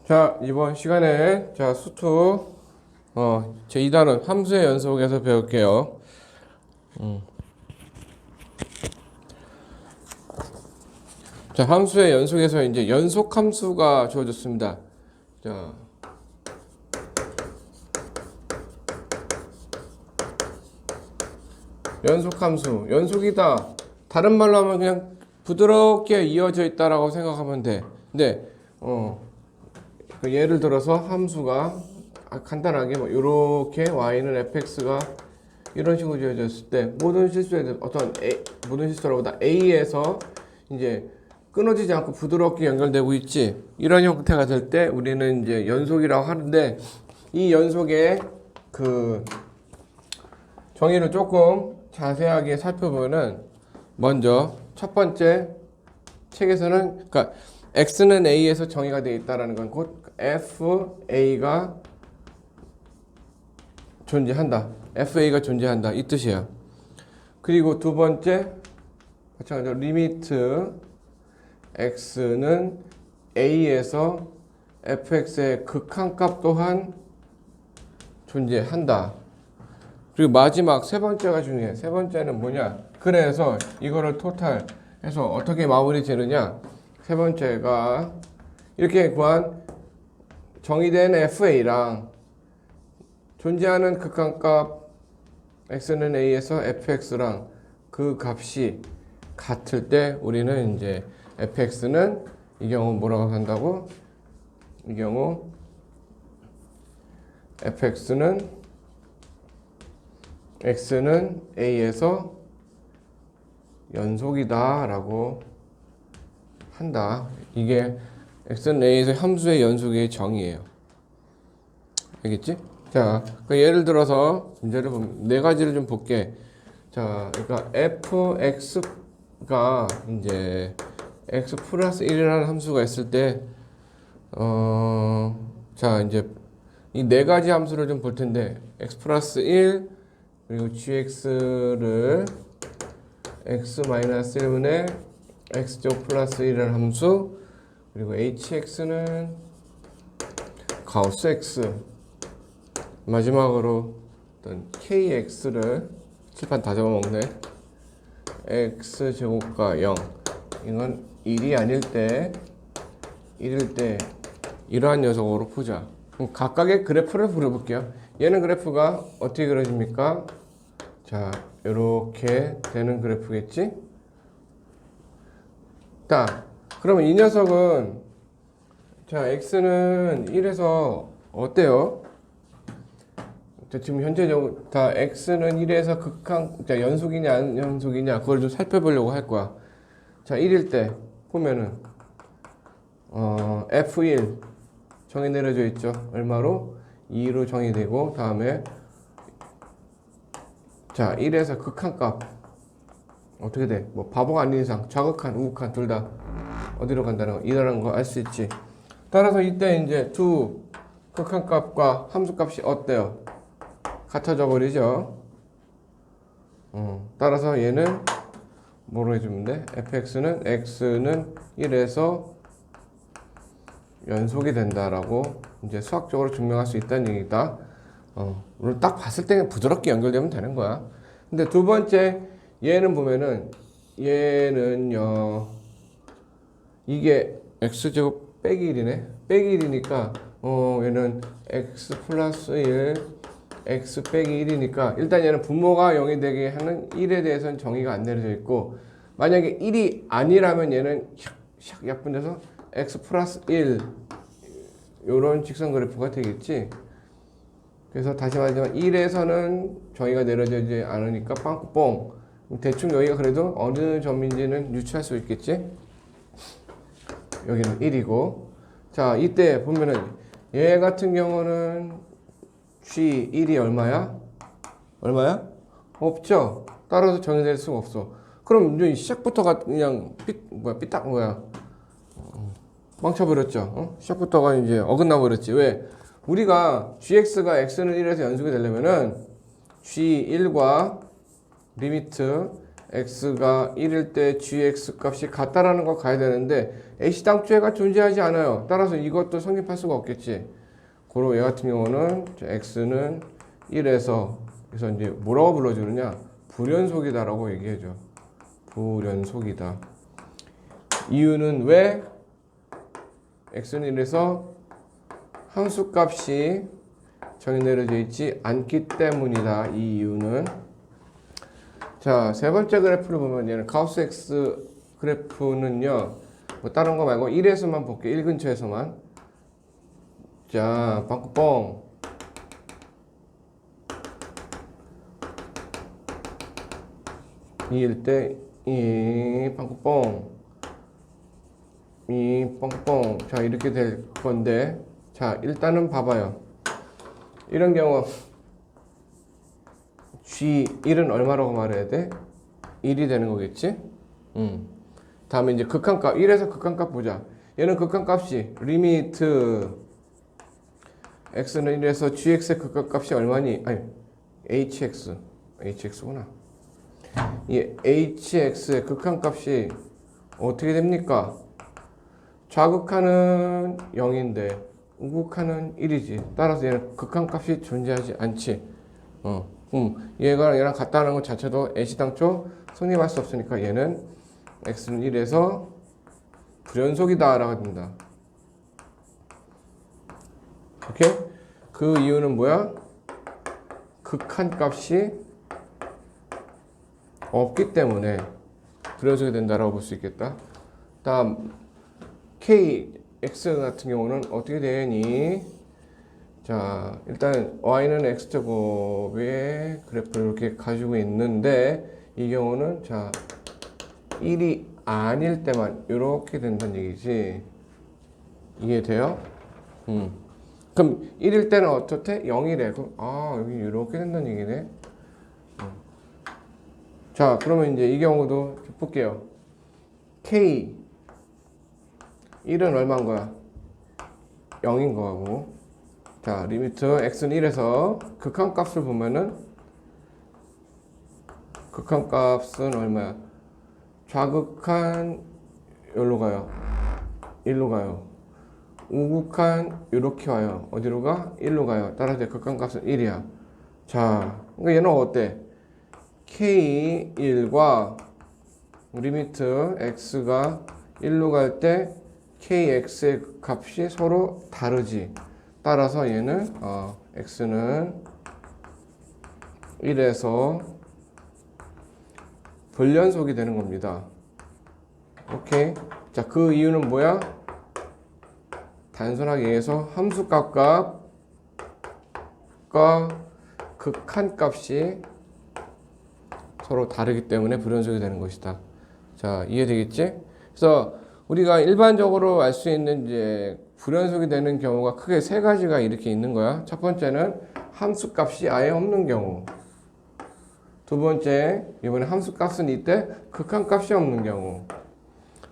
자, 이번 시간에 수투 제 2단원 함수의 연속에서 배울게요. 자, 함수의 연속에서 이제 연속 함수가 주어졌습니다. 자, 연속 함수, 연속이다. 다른 말로 하면 그냥 부드럽게 이어져 있다라고 생각하면 돼. 근데 그 예를 들어서 함수가 간단하게 뭐 이렇게 y는 fx가 이런 식으로 지어졌을 때 모든 실수라보다 a에서 이제 끊어지지 않고 부드럽게 연결되고 있지. 이런 형태가 될 때 우리는 이제 연속이라고 하는데, 이 연속의 그 정의를 조금 자세하게 살펴보면은, 먼저 첫 번째 책에서는 그러니까 x는 a에서 정의가 되어 있다라는 건 곧 fa가 존재한다. fa가 존재한다. 이 뜻이에요. 그리고 두 번째, 마찬가지로 리미트 x는 a에서 fx의 극한값 또한 존재한다. 그리고 마지막 세 번째가 중요해. 세 번째는 뭐냐? 그래서 이거를 토탈해서 어떻게 마무리 지느냐? 세 번째가 이렇게 구한 정의된 fa랑 존재하는 극한값 x는 a에서 fx랑 그 값이 같을 때 우리는 이제 fx는 이 경우 뭐라고 한다고? 이 경우 fx는 x는 a에서 연속이다 라고 한다. 이게 x는 a에서 함수의 연속의 정의예요. 알겠지? 자, 그 예를 들어서 문제를 보면 네 가지를 좀 볼게. 자, 그러니까 fx가 이제 x 플러스 1이라는 함수가 있을 때, 자, 이제 이 네 가지 함수를 좀 볼 텐데, x 플러스 1, 그리고 gx를 x 마이너스 1분의 x제곱 플러스 1이라는 함수, 그리고 hx는 가우스 x, 마지막으로 어떤 kx를 칠판 다 잡아먹네. x제곱과 0, 이건 1이 아닐 때 1일 때 이러한 녀석으로 보자. 그럼 각각의 그래프를 그려볼게요. 얘는 그래프가 어떻게 그려집니까? 자, 이렇게 되는 그래프겠지? 자, 그러면 이 녀석은, 자, x는 1에서 어때요? 자, 지금 현재적으로 다 x는 1에서 자, 연속이냐 안 연속이냐 그걸 좀 살펴보려고 할 거야. 자, 1일 때 보면은 f1 정의 내려져 있죠. 얼마로? 2로 정의되고, 다음에 자, 1에서 극한값 어떻게 돼? 뭐 바보가 아닌 이상 좌극한, 우극한 둘 다 어디로 간다는 거, 이라는 거 알 수 있지. 따라서 이때 이제 두 극한값과 함수값이 어때요? 같아져 버리죠. 따라서 얘는 뭐로 해주면 돼? fx는 x는 1에서 연속이 된다라고 이제 수학적으로 증명할 수 있다는 얘기다. 오늘 딱 봤을 때 부드럽게 연결되면 되는 거야. 근데 두 번째 얘는 보면은, 얘는요, 이게 x제곱 빼기 1이네. 빼기 1이니까 얘는 x 플러스 1 x 빼기 1이니까 일단 얘는 분모가 0이 되게 하는 1에 대해서는 정의가 안 내려져 있고, 만약에 1이 아니라면 얘는 샥 약분돼서 x 플러스 1 요런 직선 그래프가 되겠지. 그래서 다시 말하자면 1에서는 정의가 내려지지 않으니까 빵꾸뽕. 대충 여기가 그래도 어느 점인지는 유추할 수 있겠지. 여기는 1이고, 자, 이때 보면은 얘 같은 경우는 G1이 얼마야? 얼마야? 없죠. 따라서 정의될 수가 없어. 그럼 이제 시작부터가 그냥 삐딱 망쳐버렸죠. 시작부터가 이제 어긋나 버렸지. 왜? 우리가 gx가 x는 1에서 연속이 되려면은 g1과 리미트 x가 1일 때 gx 값이 같다라는 거 가야 되는데 A시당초에가 존재하지 않아요. 따라서 이것도 성립할 수가 없겠지. 고로 얘 같은 경우는 x는 1에서 그래서 이제 뭐라고 불러주느냐? 불연속이다라고 얘기해줘. 불연속이다. 이유는 왜? x는 1에서 함수값이 정의 내려져 있지 않기 때문이다. 이 이유는. 자, 세 번째 그래프를 보면 얘는 가우스 X 그래프는요. 뭐 다른 거 말고 1에서만 볼게. 1 근처에서만. 자, 빵꾸뻥. 2일 때, 이 빵꾸뻥. 이 빵꾸뻥. 자, 이렇게 될 건데. 자, 일단은 봐봐요. 이런 경우 G1은 얼마라고 말해야 돼? 1이 되는 거겠지? 다음에 이제 극한값 1에서 극한값 보자. 얘는 극한값이 리미트 x는 1에서 gx의 극한값이 얼마니? 아니 hx구나. 이 hx의 극한값이 어떻게 됩니까? 좌극하는 0인데 우극하는 1이지. 따라서 얘는 극한값이 존재하지 않지. 얘랑 같다는 것 자체도 A시당초 성립할 수 없으니까 얘는 x는 1에서 불연속이다 라고 된다. 오케이? 그 이유는 뭐야? 극한값이 없기 때문에 불연속이 된다라고 볼 수 있겠다. 다음 kx 같은 경우는 어떻게 되니? 자, 일단 y는 x제곱의 그래프를 이렇게 가지고 있는데 이 경우는 자 1이 아닐 때만 이렇게 된다는 얘기지. 이해돼요? 그럼 1일 때는 어떻대? 0이래. 그럼 여기 이렇게 된다는 얘기네. 자, 그러면 이제 이 경우도 볼게요. k 1은 얼마인 거야? 0인 거고. 자, 리미트 x는 1에서 극한값을 보면은 극한값은 얼마야? 좌극한 여기로 가요. 1로 가요. 우극한 이렇게 와요. 어디로 가? 1로 가요. 따라서 극한값은 1이야. 자, 그러니까 얘는 어때? k1과 리미트 x가 1로 갈 때 kx의 값이 서로 다르지. 따라서 얘는 x는 1에서 불연속이 되는 겁니다. 오케이. 자, 그 이유는 뭐야? 단순하게 얘기해서 함수값과 극한값이 서로 다르기 때문에 불연속이 되는 것이다. 자, 이해되겠지? 그래서 우리가 일반적으로 알 수 있는 이제 불연속이 되는 경우가 크게 세 가지가 이렇게 있는 거야. 첫 번째는 함수값이 아예 없는 경우. 두 번째, 이번에 함수값은 이때 극한값이 없는 경우.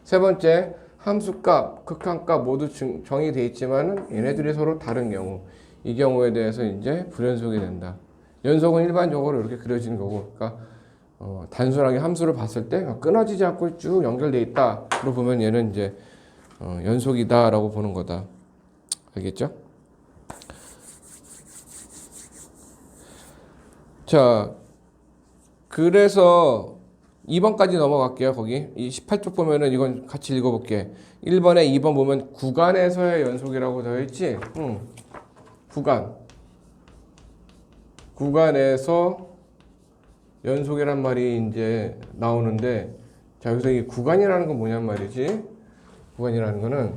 세 번째, 함수값, 극한값 모두 정의되어 있지만은 얘네들이 서로 다른 경우. 이 경우에 대해서 이제 불연속이 된다. 연속은 일반적으로 이렇게 그려지는 거고. 그러니까 단순하게 함수를 봤을 때 끊어지지 않고 쭉 연결되어 있다로 보면 얘는 이제 연속이다라고 보는 거다. 알겠죠? 자, 그래서 2번까지 넘어갈게요. 거기 이 18쪽 보면은 이건 같이 읽어볼게. 1번에 2번 보면 구간에서의 연속이라고 되어 있지? 구간에서 연속이란 말이 이제 나오는데, 자, 여기서 이 구간이라는 건 뭐냔 말이지? 구간이라는 거는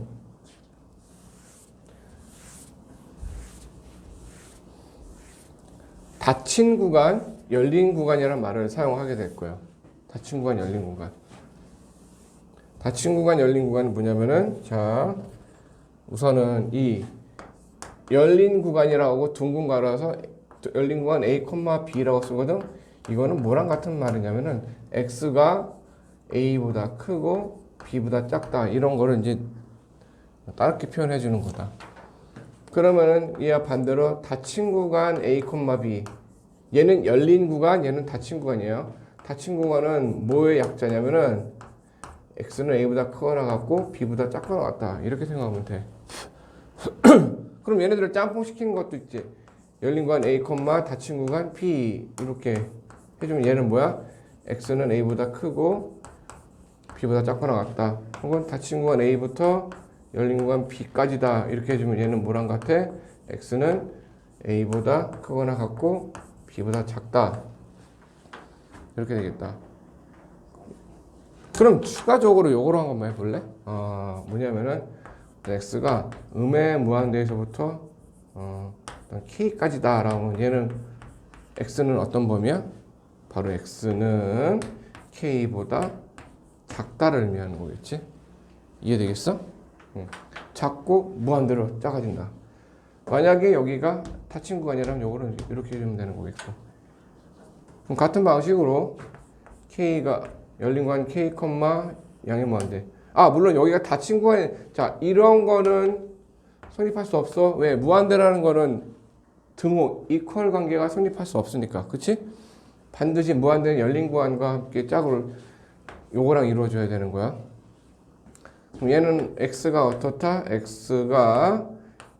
닫힌 구간, 열린 구간이라는 말을 사용하게 될 거예요. 닫힌 구간, 열린 구간. 닫힌 구간, 열린 구간은 뭐냐면은, 자, 우선은 이 열린 구간이라고 둥근 가로서 열린 구간 A, B라고 쓰거든. 이거는 뭐랑 같은 말이냐면은 X가 A보다 크고 B보다 작다. 이런 거를 이제 따르게 표현해 주는 거다. 그러면은 이와 반대로 닫힌 구간 A, B. 얘는 열린 구간, 얘는 닫힌 구간이에요. 닫힌 구간은 뭐의 약자냐면은 x는 a보다 크거나 같고 b보다 작거나 같다 이렇게 생각하면 돼. 그럼 얘네들을 짬뽕 시키는 것도 있지. 열린 구간 a, 닫힌 구간 b 이렇게 해주면 얘는 뭐야? x는 a보다 크고 b보다 작거나 같다. 혹은 닫힌 구간 a부터 열린 구간 b까지다 이렇게 해주면 얘는 뭐랑 같아? x는 a보다 크거나 같고 b보다 작다 이렇게 되겠다. 그럼 추가적으로 요거로 한 번만 해볼래? 뭐냐면은 x가 음의 무한대에서부터 k까지다 라고 하면 얘는 x는 어떤 범위야? 바로 x는 k보다 작다를 의미하는 거겠지? 이해되겠어? 작고 무한대로 작아진다. 만약에 여기가 닫힌 구간이라면 요거는 이렇게 해주면 되는 거겠고. 그럼 같은 방식으로 k가 열린 구간 k, 양의 무한대. 물론 여기가 닫힌 구간. 자, 이런 거는 성립할 수 없어. 왜? 무한대라는 거는 등호, 이퀄 관계가 성립할 수 없으니까. 그치? 반드시 무한대는 열린 구간과 함께 짝을 요거랑 이루어져야 되는 거야. 그럼 얘는 x가 어떻다? x가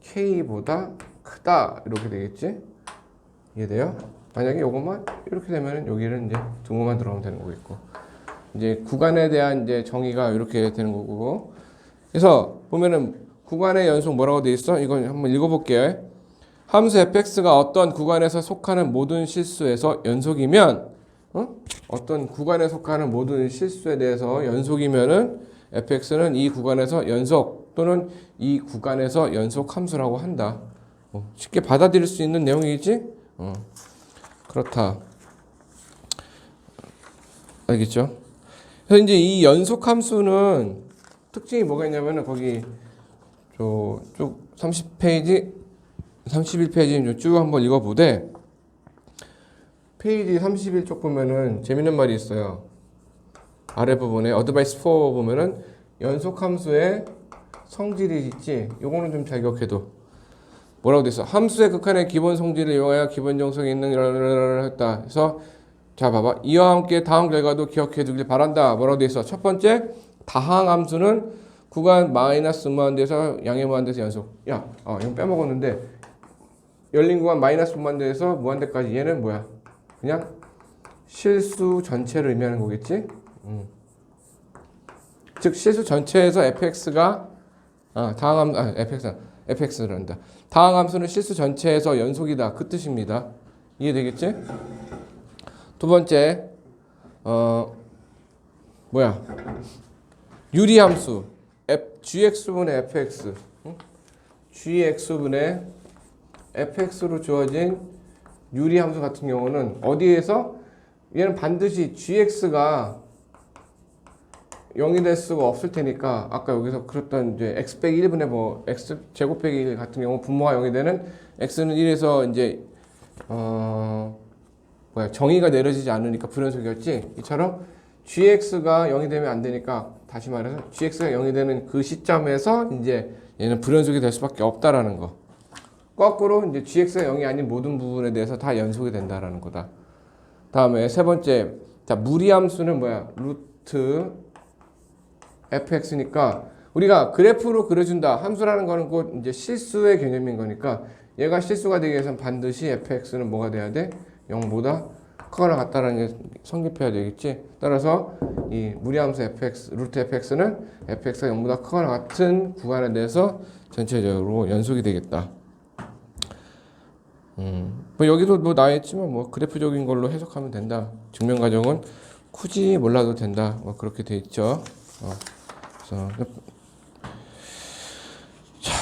k보다 크다. 이렇게 되겠지? 이해돼요? 만약에 요것만 이렇게 되면은 여기는 이제 등호만 들어가면 되는 거겠고. 이제 구간에 대한 이제 정의가 이렇게 되는 거고. 그래서 보면은 구간의 연속 뭐라고 돼 있어? 이건 한번 읽어볼게요. 함수 fx가 어떤 구간에서 속하는 모든 실수에서 연속이면, 어떤 구간에 속하는 모든 실수에 대해서 연속이면은 fx는 이 구간에서 연속 또는 이 구간에서 연속 함수라고 한다. 쉽게 받아들일 수 있는 내용이지? 그렇다. 알겠죠? 그래서 이제 이 연속 함수는 특징이 뭐가 있냐면은 거기 쭉 30페이지, 31페이지 쭉 한번 읽어보되 페이지 31쪽 보면은 재밌는 말이 있어요. 아래 부분에 어드바이스 4 보면은 연속 함수의 성질이 있지. 요거는 좀 잘 기억해도 뭐라고 돼 있어? 함수의 극한의 기본 성질을 이용하여 기본 정성이 있는 했다. 그래서 자 봐봐. 이와 함께 다음 결과도 기억해 두길 바란다. 뭐라고 돼 있어? 첫 번째 다항 함수는 구간 마이너스 무한대에서 양의 무한대에서 연속. 이건 빼먹었는데 열린 구간 마이너스 무한대에서 무한대까지 얘는 뭐야? 그냥 실수 전체를 의미하는 거겠지? 즉 실수 전체에서 fx가 fx란다. 다항 함수는 실수 전체에서 연속이다. 그 뜻입니다. 이해되겠지? 두 번째 유리함수 gx분의 fx gx분의 fx로 주어진 유리함수 같은 경우는 어디에서 얘는 반드시 gx가 0이 될 수가 없을 테니까 아까 여기서 그랬던 이제 x 빼기 1분의 뭐 x 제곱 빼기 1 같은 경우 분모가 0이 되는 x는 1에서 이제 정의가 내려지지 않으니까 불연속이었지. 이처럼 gx가 0이 되면 안 되니까 다시 말해서 gx가 0이 되는 그 시점에서 이제 얘는 불연속이 될 수밖에 없다라는 거. 거꾸로 이제 gx가 0이 아닌 모든 부분에 대해서 다 연속이 된다라는 거다. 다음에 세 번째, 자 무리함수는 루트 fx니까 우리가 그래프로 그려준다. 함수라는 거는 곧 이제 실수의 개념인 거니까 얘가 실수가 되기 위해서는 반드시 fx는 뭐가 돼야 돼? 0보다 크거나 같다라는 게 성립해야 되겠지. 따라서 이 무리함수 fx, 루트 fx는 fx가 0보다 크거나 같은 구간에 대해서 전체적으로 연속이 되겠다. 뭐 여기도 뭐 나와있지만 뭐 그래프적인 걸로 해석하면 된다. 증명 과정은 굳이 몰라도 된다. 뭐 그렇게 돼 있죠. 그래서 자,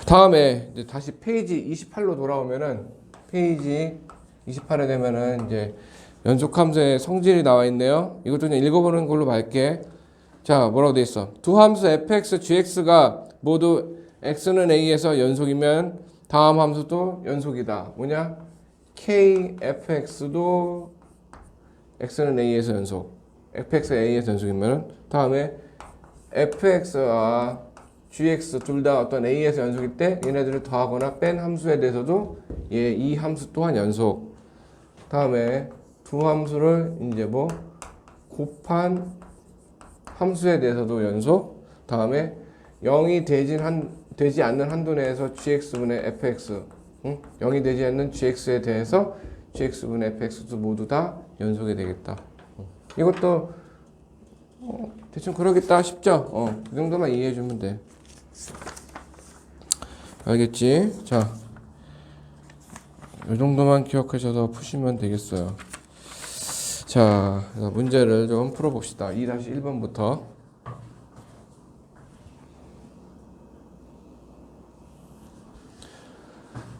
다음에 이제 다시 페이지 28로 돌아오면은 페이지 28에 되면은 이제 연속함수의 성질이 나와 있네요. 이것도 그냥 읽어보는 걸로 말게. 자, 뭐라고 돼 있어? 두 함수 fx, gx가 모두 x는 a에서 연속이면 다음 함수도 연속이다. 뭐냐? kfx도 x는 a에서 연속. fx가 a에서 연속이면 다음에 fx와 gx 둘 다 어떤 a에서 연속일 때 얘네들을 더하거나 뺀 함수에 대해서도 이 함수 또한 연속. 다음에 두 함수를 이제 곱한 함수에 대해서도 연속. 다음에 0이 되지 않는 한도 내에서 gx분의 fx, 응? 0이 되지 않는 gx에 대해서 gx분의 fx도 모두 다 연속이 되겠다. 이것도 대충 그러겠다 싶죠? 그 정도만 이해해 주면 돼. 알겠지? 자, 이 정도만 기억하셔서 푸시면 되겠어요. 자, 문제를 좀 풀어봅시다. 2-1번부터.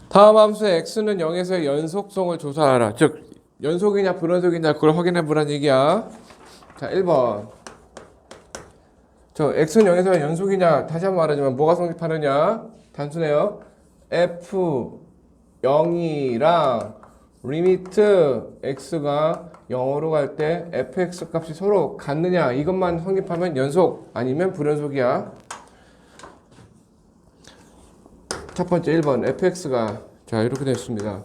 다음 함수의 x는 0에서의 연속성을 조사하라. 즉, 연속이냐 불연속이냐 그걸 확인해 보란 얘기야. 자, 1번. 저 x는 0에서의 연속이냐 다시 한번 말하자면 뭐가 성립하느냐? 단순해요. f0이랑 리미트 x가 0으로 갈 때 fx 값이 서로 같느냐 이것만 성립하면 연속 아니면 불연속이야. 첫 번째 1번 fx가 자 이렇게 되어 있습니다.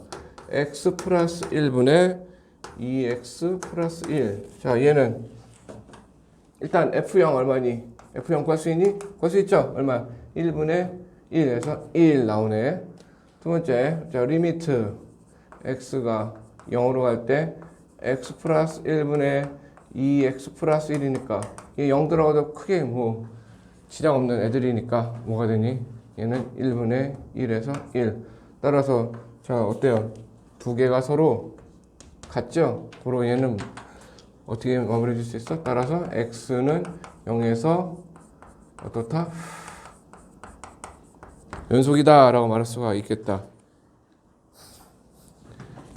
x 플러스 1분의 2x 플러스 1. 자 얘는 일단 f0 얼마니? f0 구할 수 있니? 구할 수 있죠? 얼마? 1분의 1에서 1 나오네. 두 번째 자 리미트 x가 0으로 갈 때 x 플러스 1분의 2x 플러스 1이니까 얘 0 들어가도 크게 뭐 지장 없는 애들이니까 뭐가 되니? 얘는 1분의 1에서 1. 따라서 자 어때요? 두 개가 서로 같죠? 그리고 얘는 어떻게 마무리해 줄 수 있어? 따라서 x는 0에서 어떻다? 연속이다 라고 말할 수가 있겠다.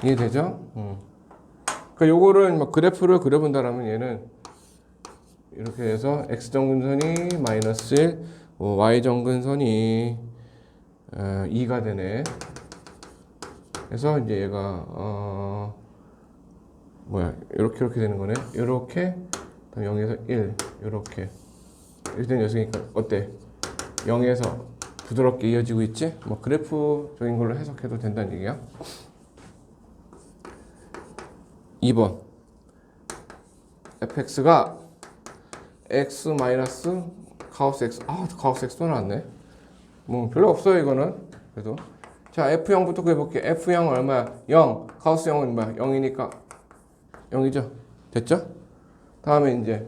이해되죠? 그러니까 요거를 막 그래프를 그려본다라면 얘는 이렇게 해서 x 정근선이 마이너스 1, y 정근선이 2가 되네. 그래서 이제 얘가 이렇게 되는 거네. 이렇게 0에서 1 이렇게 된 녀석이니까 어때? 0에서 부드럽게 이어지고 있지? 뭐 그래프적인 걸로 해석해도 된다는 얘기야. 2번 fx가 x 마이너스 가우스 x 가우스 x 또 나왔네. 뭐 별로 없어요 이거는. 그래도 자 f0부터 구해볼게. f0 얼마야? 0. 가우스 0은 뭐야? 0이니까 0이죠. 됐죠? 다음에 이제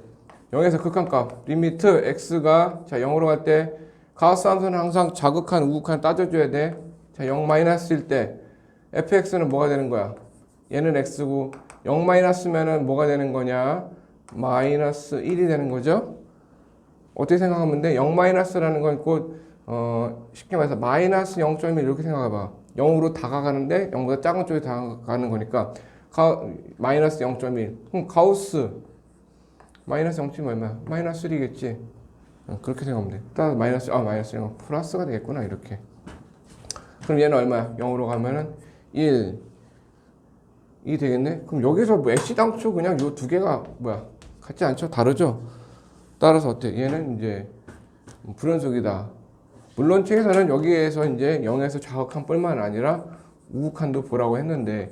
0에서 극한값 리미트 x가 자 0으로 갈 때 가우스 함수는 항상 자극한 우극한 따져줘야 돼. 자 0 마이너스일 때 fx는 뭐가 되는 거야? 얘는 x고 0 마이너스면은 뭐가 되는 거냐? 마이너스 1이 되는 거죠. 어떻게 생각하면 돼? 0 마이너스라는 건 곧 쉽게 말해서 마이너스 0.1 이렇게 생각해봐. 0으로 다가가는데 0보다 작은 쪽에 다가가는 거니까 마이너스 0.1. 그럼 가우스 마이너스 0.1 얼마야? 마이너스 1이겠지. 그렇게 생각하면 돼. 따라서 마이너스 0 플러스가 되겠구나 이렇게. 그럼 얘는 얼마야? 0으로 가면은 1이 되겠네. 그럼 여기서 뭐 애시당초 그냥 요 두 개가 뭐야? 같지 않죠? 다르죠? 따라서 어때? 얘는 이제 불연속이다. 물론 책에서는 여기에서 이제 0에서 자극한 뿐만 아니라 우극한도 보라고 했는데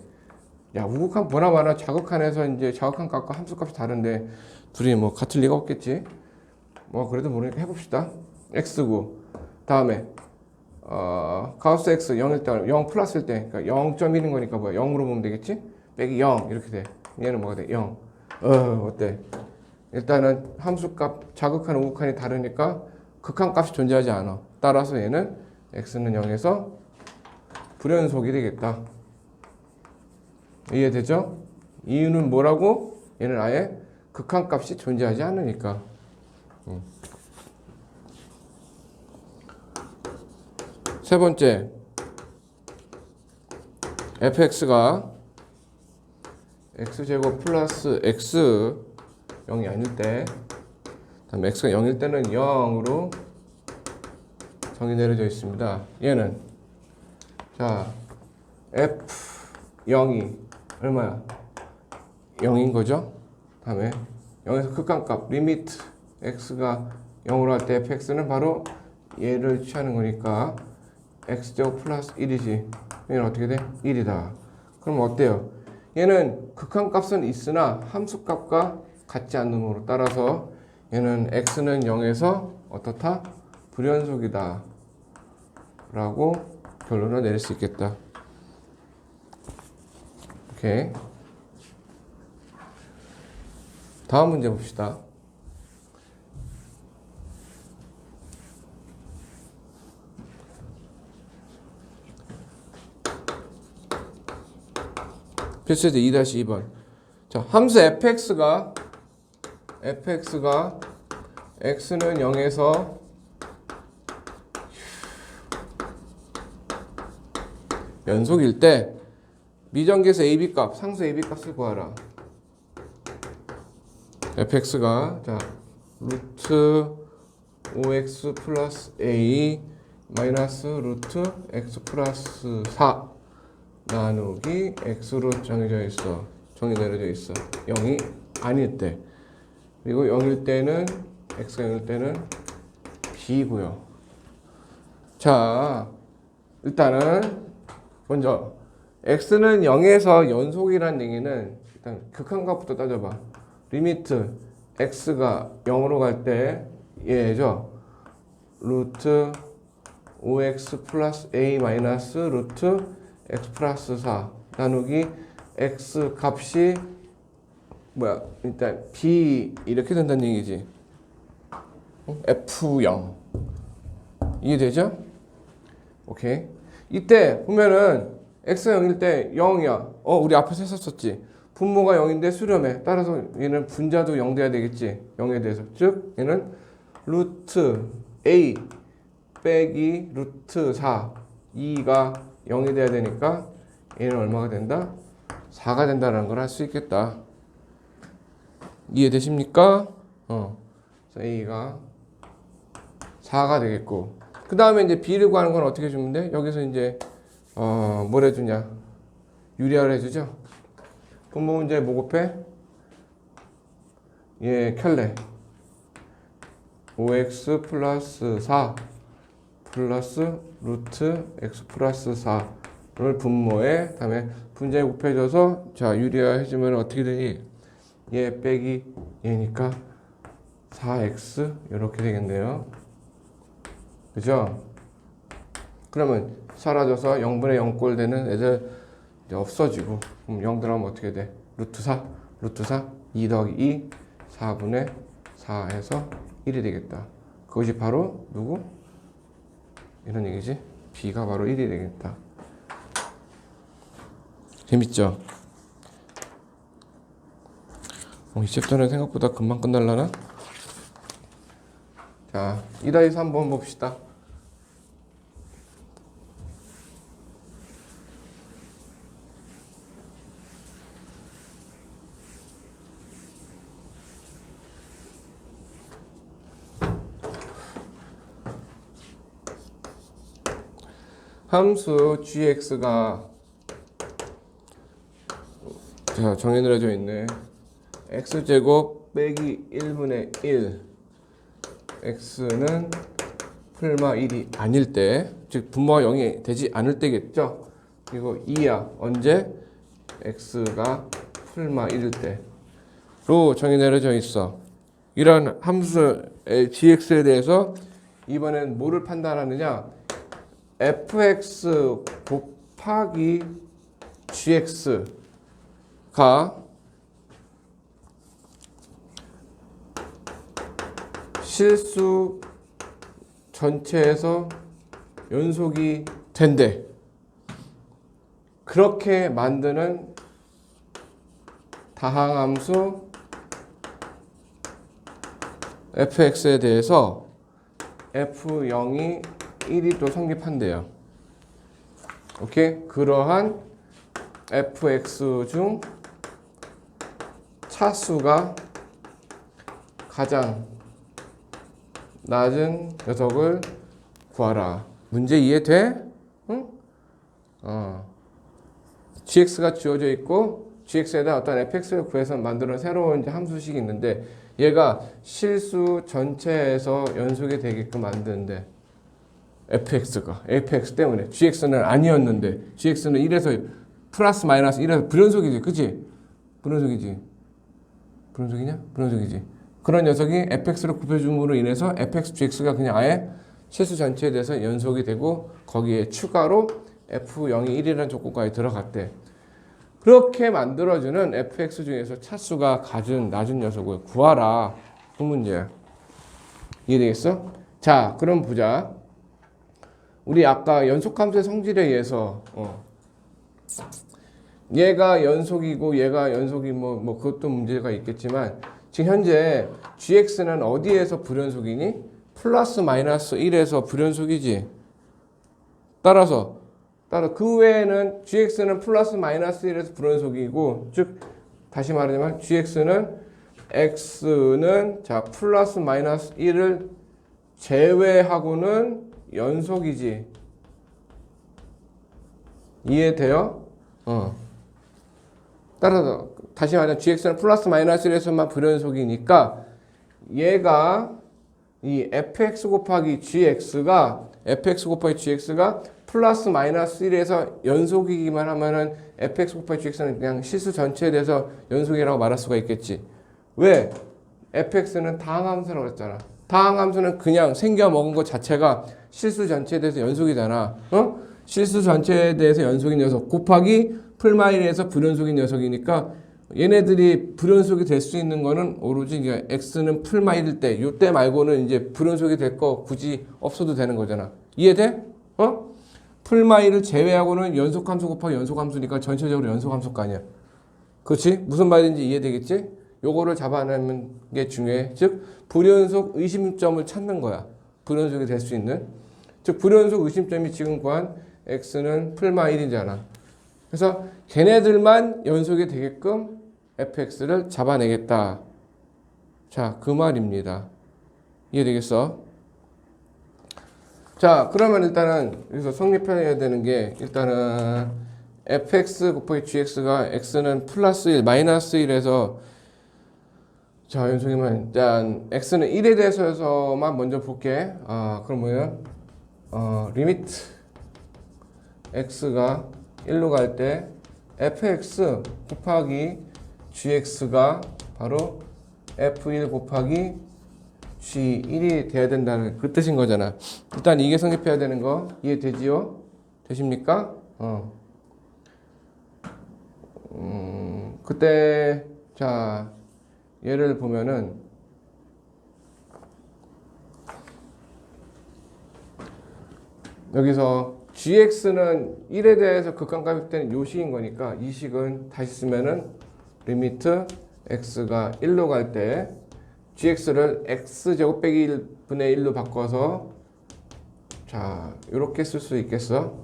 야 우극한 보나 마나 자극한에서 이제 자극한 값과 함수값이 다른데 둘이 뭐 같을 리가 없겠지. 뭐 그래도 모르니까 해봅시다. x고 다음에 가우스 x 0일 때 0 플러스일 때 그러니까 0.1인 거니까 뭐야 0으로 보면 되겠지. 빼기 0 이렇게 돼. 얘는 뭐가 돼? 0. 어때? 일단은 함수값 자극한 우극한이 다르니까 극한값이 존재하지 않아. 따라서 얘는 x는 0에서 불연속이 되겠다. 이해되죠? 이유는 뭐라고? 얘는 아예 극한값이 존재하지 않으니까. 세 번째 fx가 x제곱 플러스 x 0이 아닐 때 다음 x가 0일 때는 0으로 정의 내려져 있습니다. 얘는 자 f0이 얼마야? 0인 거죠. 다음에 0에서 극한값 리미트 x가 0으로 할 때 fx는 바로 얘를 취하는 거니까 x제곱 플러스 1이지. 얘는 어떻게 돼? 1이다. 그럼 어때요? 얘는 극한값은 있으나 함수값과 같지 않음으로 따라서 얘는 x는 0에서 어떻다? 불연속이다 라고 결론을 내릴 수 있겠다. 오케이. 다음 문제 봅시다. 필수제 2-2번. 자, 함수 fx가 x는 0에서 연속일 때 미정계에서 ab 값, 상수 ab 값을 구하라. fx가 자 루트 5x 플러스 a 마이너스 루트 x 플러스 4 나누기 x로 정해져 있어. 정의 내려져 있어. 0이 아닐 때. 그리고 0일 때는 x가 0일 때는 b고요. 자, 일단은 먼저 x는 0에서 연속이라는 얘기는 일단 극한값부터 따져봐. 리미트 x가 0으로 갈 때 얘죠. 루트 5x 플러스 a 마이너스 루트 x 플러스 4 나누기 x 값이 뭐야? 일단 b 이렇게 된다는 얘기지. f0 이해되죠? 오케이. 이때 보면은 x가 0일 때 0이야. 우리 앞에서 했었지. 분모가 0인데 수렴해. 따라서 얘는 분자도 0 돼야 되겠지. 0에 대해서. 즉 얘는 루트 a 빼기 루트 4 2가 0이 돼야 되니까 얘는 얼마가 된다? 4가 된다는 걸 할 수 있겠다. 이해되십니까? 그래서 a가 4가 되겠고, 그 다음에 이제 b를 구하는 건 어떻게 주면 돼? 여기서 이제 뭘 해주냐? 유리화를 해주죠. 분모 문제 뭐 곱해? 예, 켤레 5x 플러스 4 플러스 루트 x 플러스 4를 분모에 다음에 분자에 곱해줘서 자 유리화 해주면 어떻게 되니? 얘 빼기 얘니까 4x 이렇게 되겠네요. 그죠? 그러면 사라져서 0분의 0꼴 되는 애들 이제 없어지고, 그럼 0 들어가면 어떻게 돼? 루트 4 2 더하기 2 4분의 4에서 1이 되겠다. 그것이 바로 누구? 이런 얘기지. b가 바로 1이 되겠다. 재밌죠? 이 챕터는 생각보다 금방 끝날라나? 자, 2-3 한번 봅시다. 함수 gx가 자 정의 내려져 있네. x제곱 빼기 1분의 1 x는 풀마 1이 아닐 때, 즉 분모가 0이 되지 않을 때겠죠. 그리고 2야 언제? x가 풀마 1일 때로 정의 내려져 있어. 이런 함수 gx에 대해서 이번엔 뭐를 판단하느냐? fx 곱하기 gx가 실수 전체에서 연속이 된대. 그렇게 만드는 다항함수 fx에 대해서 f0이 1이 또 성립한대요. 오케이? 그러한 fx 중 차수가 가장 낮은 녀석을 구하라. 문제 이해돼? 응? gx가 주어져 있고 gx에다 어떤 fx를 구해서 만드는 새로운 이제 함수식이 있는데 얘가 실수 전체에서 연속이 되게끔 만드는데 fx 때문에 gx는 아니었는데 gx는 1에서 플러스 마이너스 1에서 불연속이지. 그치? 불연속이지. 불연속이냐? 불연속이지. 그런 녀석이 fx를 곱해줌으로 인해서 fx, gx가 그냥 아예 실수 전체에 대해서 연속이 되고 거기에 추가로 f0이 1이라는 조건까지 들어갔대. 그렇게 만들어주는 fx 중에서 차수가 가진 낮은 녀석을 구하라. 그 문제야. 이해되겠어? 자, 그럼 보자. 우리 아까 연속함수의 성질에 의해서 얘가 연속이고 얘가 연속이 뭐 그것도 문제가 있겠지만 지금 현재 gx는 어디에서 불연속이니? 플러스 마이너스 1에서 불연속이지. 따라서 그 외에는 gx는 플러스 마이너스 1에서 불연속이고, 즉 다시 말하자면 x는 자 플러스 마이너스 1을 제외하고는 연속이지. 이해돼요? 따라서 다시 말하면 gx는 플러스 마이너스 1에서만 불연속이니까 얘가 이 fx 곱하기 gx가 플러스 마이너스 1에서 연속이기만 하면은 fx 곱하기 gx는 그냥 실수 전체에 대해서 연속이라고 말할 수가 있겠지. 왜? fx는 다항함수라고 했잖아. 다항함수는 그냥 생겨 먹은 것 자체가 실수 전체에 대해서 연속이잖아. 실수 전체에 대해서 연속인 녀석 곱하기 풀마일에서 불연속인 녀석이니까 얘네들이 불연속이 될 수 있는 거는 오로지 그러니까 x는 풀마일일 때, 요때 말고는 이제 불연속이 될 거 굳이 없어도 되는 거잖아. 이해돼? 풀마일을 제외하고는 연속함수 곱하기 연속함수니까 전체적으로 연속함수가 아니야. 그렇지? 무슨 말인지 이해되겠지? 요거를 잡아내는 게 중요해. 즉 불연속 의심점을 찾는 거야. 불연속이 될 수 있는. 즉 불연속 의심점이 지금 구한 x는 풀마일이잖아. 그래서 걔네들만 연속이 되게끔 fx를 잡아내겠다. 자, 그 말입니다. 이해되겠어? 자, 그러면 일단은 여기서 성립해야 되는 게 일단은 fx 곱하기 gx가 x는 플러스 1, 마이너스 1에서 자, 연속이면 일단 x는 1에 대해서만 먼저 볼게. 그럼 뭐예요? 리미트 x가 1로 갈 때 fx 곱하기 gx가 바로 f1 곱하기 g1이 돼야 된다는 그 뜻인 거잖아. 일단 이게 성립해야 되는 거 이해되지요? 되십니까? 그때 자 예를 보면은 여기서 gx는 1에 대해서 극한값일 때는 요 식인 거니까 이 식은 다시 쓰면은 리미트 x가 1로 갈 때 gx를 x제곱 빼기 1분의 1로 바꿔서 자 이렇게 쓸 수 있겠어.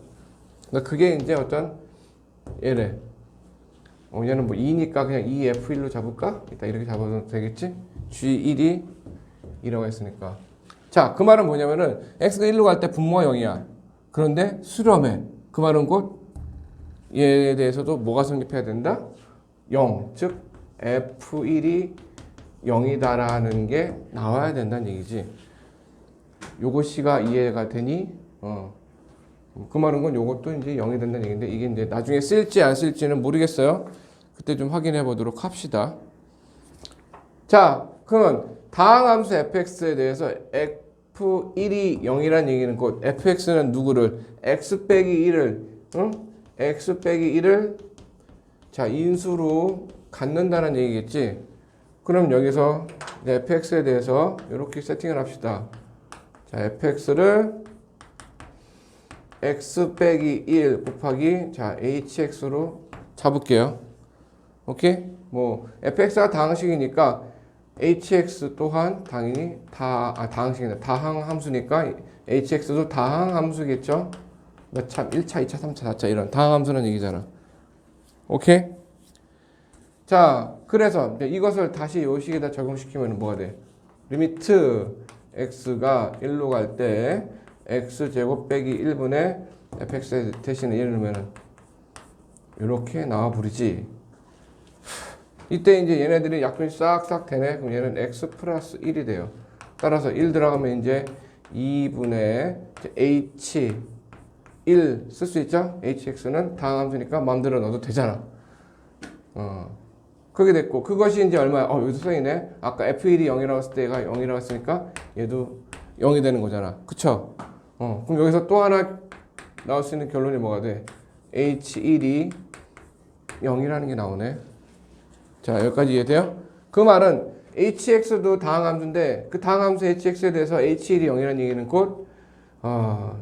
그러니까 그게 이제 어떤 얘래. 얘는 뭐 2니까 그냥 2f1로 잡을까? 일단 이렇게 잡아도 되겠지? g1이 2라고 했으니까. 자, 그 말은 뭐냐면은 x가 1로 갈 때 분모가 0이야. 그런데 수렴해. 그 말은 곧 얘에 대해서도 뭐가 성립해야 된다? 0. 즉 f1이 0이다라는 게 나와야 된다는 얘기지. 요것이가 이해가 되니? 그 말은 건 요것도 이제 0이 된다는 얘기인데 이게 이제 나중에 쓸지 안 쓸지는 모르겠어요. 그때 좀 확인해 보도록 합시다. 자, 그러면 다항함수 fx에 대해서 f1이 0이라는 얘기는 곧 fx는 누구를 x 빼기 1을 x 빼기 1을 자 인수로 갖는다는 얘기겠지. 그럼 여기서 fx에 대해서 이렇게 세팅을 합시다. 자, fx를 x 빼기 1 곱하기 자 hx로 잡을게요. 오케이? 뭐 fx가 다항식이니까 hx 또한 당연히 다항식이다. 다항함수니까 hx도 다항함수겠죠. 몇 차? 1차, 2차, 3차, 4차 이런 다항함수는 얘기잖아. 오케이? 자, 그래서 이것을 다시 요 식에다 적용시키면 뭐가 돼? 리미트 x가 1로 갈 때 x제곱 빼기 1분의 fx 대신에 1을 넣으면 이렇게 나와버리지. 이때 이제 얘네들이 약분이 싹싹 되네. 그럼 얘는 x 플러스 1이 돼요. 따라서 1 들어가면 이제 2분의 h 1 쓸 수 있죠? hx는 다항함수니까 마음대로 넣어도 되잖아. 그게 됐고 그것이 이제 얼마야? 여기도 써있네. 아까 F1이 0이라고 했을 때가 0이라고 했으니까 얘도 0이 되는 거잖아. 그쵸? 그럼 여기서 또 하나 나올 수 있는 결론이 뭐가 돼? H1이 0이라는 게 나오네. 자, 여기까지 이해돼요? 그 말은 hx도 다항함수인데 그 다항함수 hx에 대해서 h1이 0이라는 얘기는 곧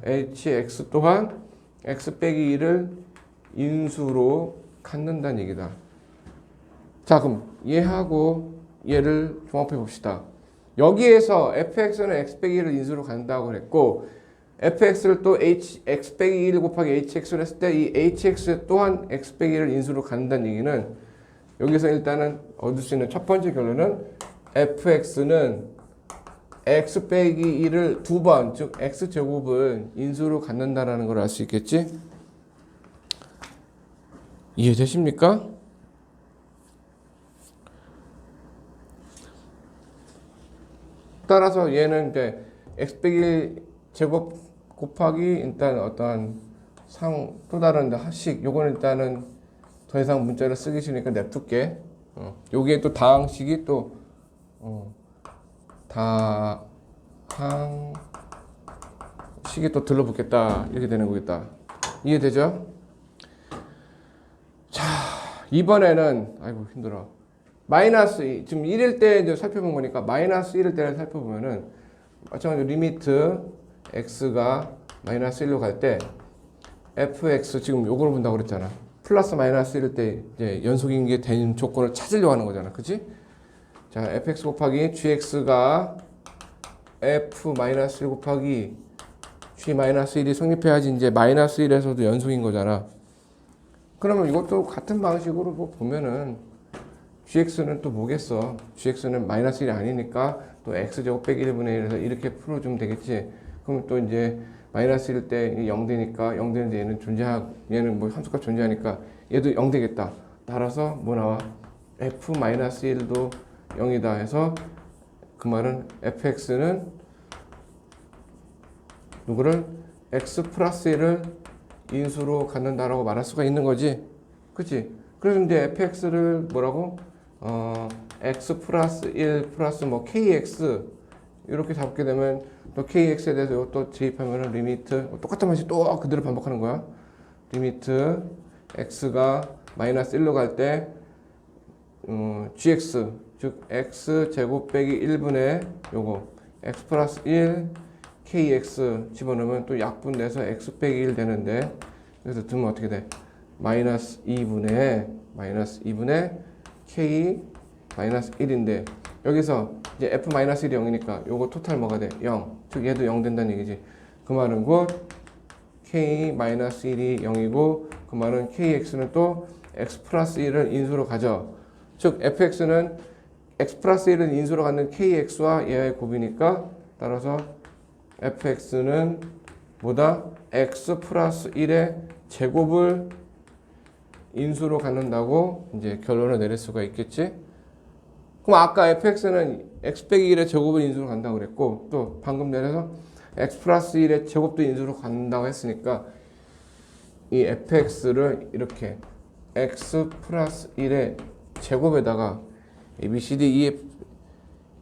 hx 또한 x 빼기 1을 인수로 갖는다는 얘기다. 자, 그럼 얘하고 얘를 종합해 봅시다. 여기에서 fx는 x 빼기 1을 인수로 갖는다고 그랬고 fx를 또 x 빼기 1 곱하기 hx를 했을 때 이 hx 또한 x 빼기 1을 인수로 갖는다는 얘기는 여기서 일단은 얻을 수 있는 첫 번째 결론은 fx는 x 빼기 1을 두 번, 즉 x제곱을 인수로 갖는다라는 걸 알 수 있겠지? 이해되십니까? 따라서 얘는 이제 x 빼기 1 제곱 곱하기 일단 어떠한 또 다른 하식 요거는 일단은 더 이상 문자를 쓰기 싫으니까 냅둘게. 여기에 또 다항식이 또 다항식이 또 들러붙겠다 이렇게 되는 거겠다. 이해되죠? 자, 이번에는 아이고 힘들어. 마이너스 2, 지금 1일 때 이제 살펴본 거니까 마이너스 1일 때를 살펴보면은 마찬가지로 리미트 x가 마이너스 1로 갈 때 fx 지금 요걸 본다고 그랬잖아. 플러스 마이너스 1일 때 이제 연속인 게 되는 조건을 찾으려고 하는 거잖아. 그치? 자, fx 곱하기 gx가 f 마이너스 1 곱하기 g 마이너스 1이 성립해야지 이제 마이너스 1에서도 연속인 거잖아. 그러면 이것도 같은 방식으로 뭐 보면은 gx는 또 뭐겠어? gx는 마이너스 1이 아니니까 또 x제곱 빼기 1분의 1에서 이렇게 풀어주면 되겠지. 그럼 또 이제 마이너스 1일 때 0 되니까 0 되는데 얘는 뭐 함수가 존재하니까 얘도 0 되겠다. 따라서 뭐 나와? f 마이너스 1도 0이다 해서 그 말은 fx는 누구를? x 플러스 1을 인수로 갖는다라고 말할 수가 있는 거지. 그치? 그래서 이제 fx를 뭐라고? x 플러스 1 플러스 뭐 kx 이렇게 잡게 되면 또 kx에 대해서 또 대입하면은 리미트 똑같은 맛이 또 그대로 반복하는 거야. 리미트 x가 마이너스 1로 갈 때 gx 즉 x 제곱 빼기 1분의 요거 x 플러스 1 kx 집어넣으면 또 약분돼서 x 빼기 1 되는데 그래서 두면 어떻게 돼? 마이너스 2분의 k 마이너스 1인데 여기서 이제 f 마이너스 1이 0이니까 요거 토탈 뭐가 돼? 0. 즉 얘도 0 된다는 얘기지. 그 말은 곧 k 마이너스 1이 0이고 그 말은 kx는 또 x 플러스 1을 인수로 가져. 즉 fx는 x 플러스 1을 인수로 갖는 kx와 얘의 곱이니까 따라서 fx는 뭐다? x 플러스 1의 제곱을 인수로 갖는다고 이제 결론을 내릴 수가 있겠지. 그럼 아까 fx는 x 빼기 1의 제곱을 인수로 간다고 그랬고 또 방금 내려서 x 플러스 1의 제곱도 인수로 간다고 했으니까 이 fx를 이렇게 x 플러스 1의 제곱에다가 a, b, c, d, e, f,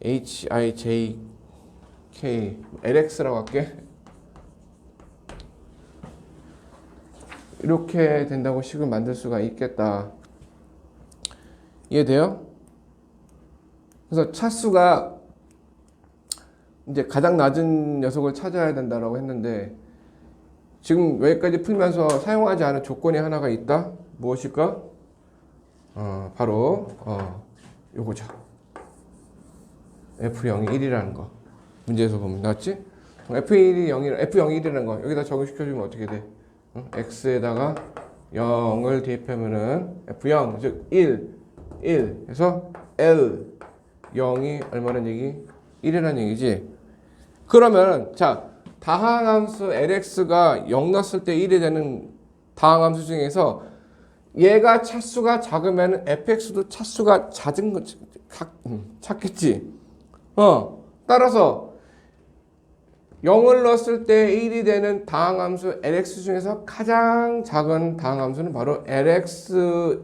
h, i, j, k, lx라고 할게. 이렇게 된다고 식을 만들 수가 있겠다. 이해돼요? 그래서 차수가 이제 가장 낮은 녀석을 찾아야 된다라고 했는데 지금 여기까지 풀면서 사용하지 않은 조건이 하나가 있다. 무엇일까? 바로 요거죠. F0이 1이라는 거. 문제에서 보면 나왔지? F1이 0이 F0이 1이라는 거 여기다 적용시켜주면 어떻게 돼? x에다가 0을 대입하면은 F0 즉 1 해서 L 0이 얼마란 얘기? 1이라는 얘기지. 그러면 자 다항함수 LX가 0 넣었을 때 1이 되는 다항함수 중에서 얘가 차수가 작으면 fx도 차수가 잦은 거 찾겠지. 따라서 0을 넣었을 때 1이 되는 다항함수 LX 중에서 가장 작은 다항함수는 바로 LX는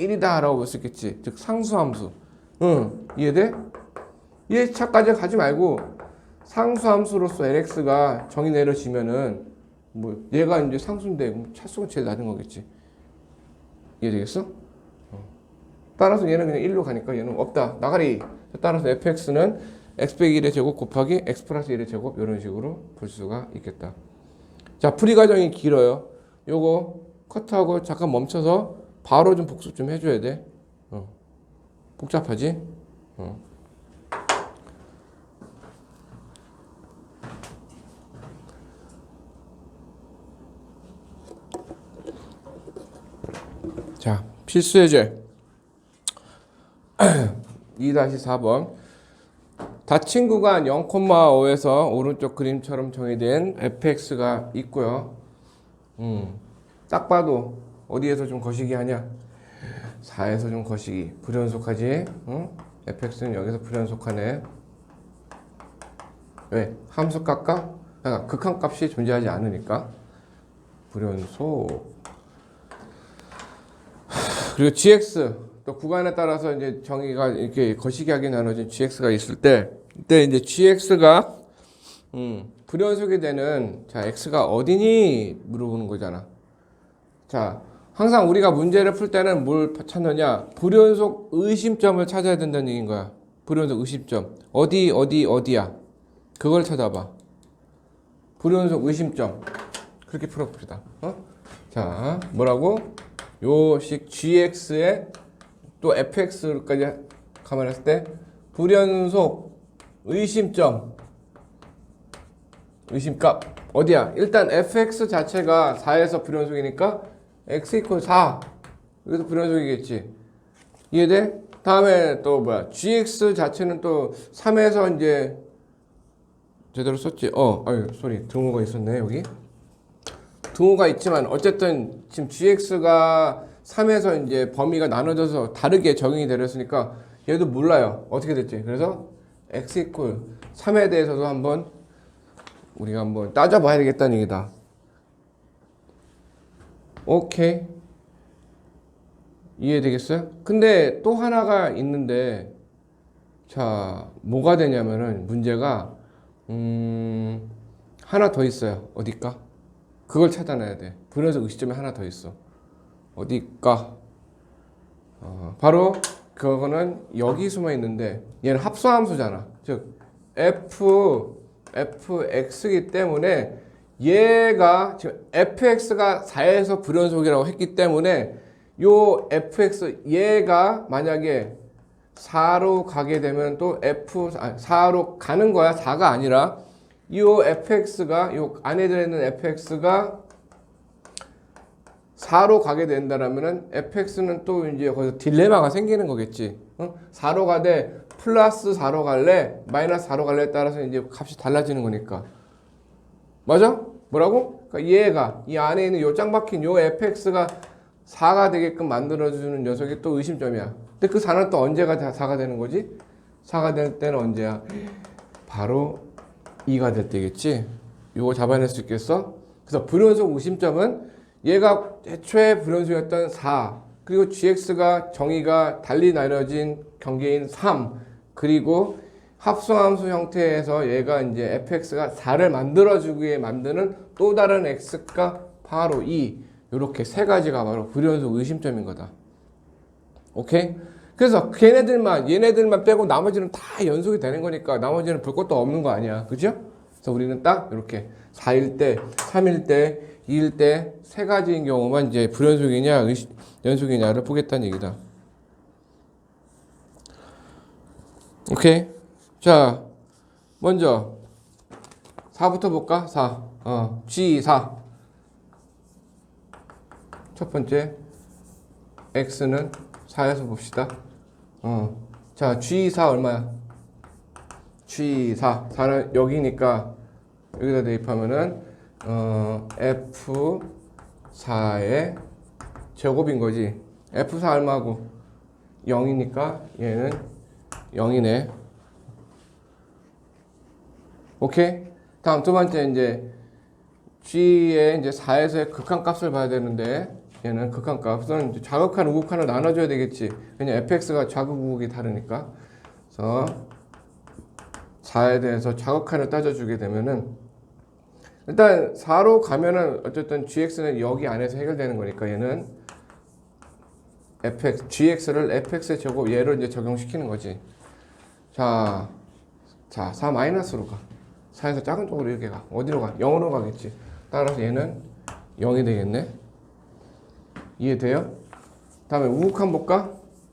1이다 라고 볼 수 있겠지. 즉 상수함수. 응, 이해돼? 이해차까지 가지 말고 상수함수로서 LX가 정의 내려지면은 뭐 얘가 이제 상수인데 차수가 제일 낮은 거겠지. 이해되겠어? 따라서 얘는 그냥 1로 가니까 얘는 없다. 나가리. 따라서 fx는 x 빼기 1의 제곱 곱하기 x 플러스 1의 제곱 이런 식으로 볼 수가 있겠다. 자, 풀이 과정이 길어요. 요거 커트하고 잠깐 멈춰서 바로 좀 복습 좀 해줘야 돼. 복잡하지? 자, 필수 예제 2-4번 닫힌 구간 0,5에서 오른쪽 그림처럼 정의된 fx가 있고요. 딱 봐도 어디에서 좀 거시기 하냐? 4에서 좀 거시기. 불연속하지? fx는 여기서 불연속하네. 왜? 함수값과 그러니까 극한값이 존재하지 않으니까 불연속. 그리고 gx 또 구간에 따라서 이제 정의가 이렇게 거시기하게 나눠진 gx가 있을 때 이때 이제 gx가 불연속이 되는 자 x가 어디니 물어보는 거잖아. 자, 항상 우리가 문제를 풀 때는 뭘 찾느냐? 불연속 의심점을 찾아야 된다는 얘기인 거야. 불연속 의심점. 어디야? 그걸 찾아봐. 불연속 의심점. 그렇게 풀어봅시다. 자, 뭐라고? 요식 gx에 또 fx까지 감안했을 때 불연속 의심점. 의심값. 어디야? 일단 fx 자체가 4에서 불연속이니까 x 이퀄 4. 여기서 불연속이겠지. 이해돼? 다음에 또 뭐야? gx 자체는 또 3에서 이제 제대로 썼지? 아유, 소리. 등호가 있었네, 여기. 등호가 있지만 어쨌든 지금 gx가 3에서 이제 범위가 나눠져서 다르게 적용이 되었으니까 얘도 몰라요. 어떻게 됐지? 그래서 x 이퀄 3에 대해서도 우리가 한번 따져봐야 되겠다는 얘기다. 오케이. 이해되겠어요? 근데 또 하나가 있는데 자, 뭐가 되냐면은 문제가 하나 더 있어요. 어딜까? 그걸 찾아내야 돼. 불연속 의심점이 하나 더 있어. 어딜까? 바로 그거는 여기 숨어 있는데 얘는 합성함수잖아. 즉 fx이기 때문에 얘가 지금 fx가 4에서 불연속이라고 했기 때문에 요 fx 얘가 만약에 4로 가게 되면 또 4로 가는 거야. 4가 아니라 요 fx가 요 안에 들어있는 fx가 4로 가게 된다라면은 fx는 또 이제 거기서 딜레마가 생기는 거겠지. 4로 가되 플러스 4로 갈래, 마이너스 4로 갈래에 따라서 이제 값이 달라지는 거니까. 맞아? 뭐라고? 그러니까 얘가 이 안에 있는 요 짱 박힌 요 fx가 4가 되게끔 만들어주는 녀석이 또 의심점이야. 근데 그 4는 또 언제가 4가 되는 거지? 4가 될 때는 언제야? 바로 2가 될 때겠지? 요거 잡아낼 수 있겠어? 그래서 불연속 의심점은 얘가 애초에 불연속이었던 4 그리고 gx가 정의가 달리 나눠진 경계인 3 그리고 합성함수 형태에서 얘가 이제 fx가 4를 만들어주기에 만드는 또 다른 x가 바로 2 이렇게 세 가지가 바로 불연속 의심점인 거다. 오케이? 그래서 얘네들만 빼고 나머지는 다 연속이 되는 거니까 나머지는 볼 것도 없는 거 아니야. 그죠? 그래서 우리는 딱 이렇게 4일 때, 3일 때, 2일 때 세 가지인 경우만 이제 불연속이냐 연속이냐를 보겠다는 얘기다. 오케이. 자, 먼저 4부터 볼까? 4. G4. 첫 번째 X는 4에서 봅시다. 자, G4 얼마야? G4. 4는 여기니까 여기다 대입하면은 F4의 제곱인 거지. F4 얼마고? 0이니까 얘는 0이네. 오케이? 다음 두 번째 이제 G의 이제 4에서의 극한값을 봐야 되는데 얘는 극한값. 우선 이제 좌극한 우극한을 나눠줘야 되겠지. 왜냐 fx가 좌극 우극이 다르니까. 그래서 4에 대해서 좌극한을 따져주게 되면은 일단 4로 가면은 어쨌든 gx는 여기 안에서 해결되는 거니까 얘는 fx, gx를 fx의 제곱 얘를 이제 적용시키는 거지. 자, 4 마이너스로 가. 4에서 작은 쪽으로 이렇게 가. 어디로 가? 0으로 가겠지. 따라서 얘는 0이 되겠네. 이해돼요? 다음에 우극한 볼까?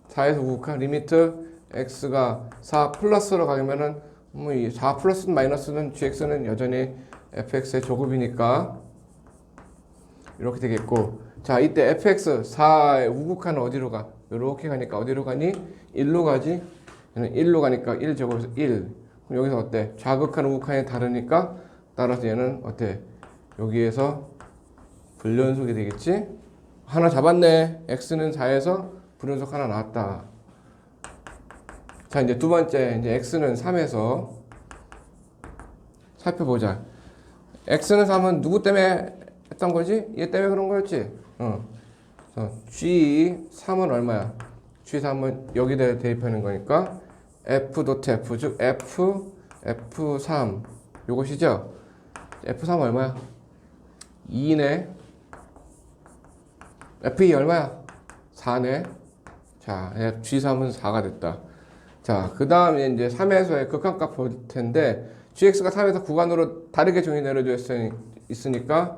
4에서 우극한 리미트 x가 4 플러스로 가면은 뭐 이 4 플러스 마이너스는 gx는 여전히 fx의 제곱이니까 이렇게 되겠고, 자 이때 fx 4의 우극한은 어디로 가? 이렇게 가니까 어디로 가니? 1로 가지. 얘는 1로 가니까 1제곱에서 1. 그럼 여기서 어때? 좌극한 우극한이 다르니까 따라서 얘는 어때? 여기에서 불연속이 되겠지? 하나 잡았네. x는 4에서 불연속 하나 나왔다. 자 이제 두 번째, 이제 x는 3에서 살펴보자. x는 3은 누구 때문에 했던 거지? 얘 때문에 그런 거였지? G3은 얼마야? G3은 여기다 대입하는 거니까 F.F, 즉 F3 요것이죠? F3 얼마야? 2네. F2 얼마야? 4네. 자, G3은 4가 됐다. 자, 그 다음에 이제 3에서의 극한값 볼 텐데, gx가 3에서 구간으로 다르게 정의 내려져 있으니까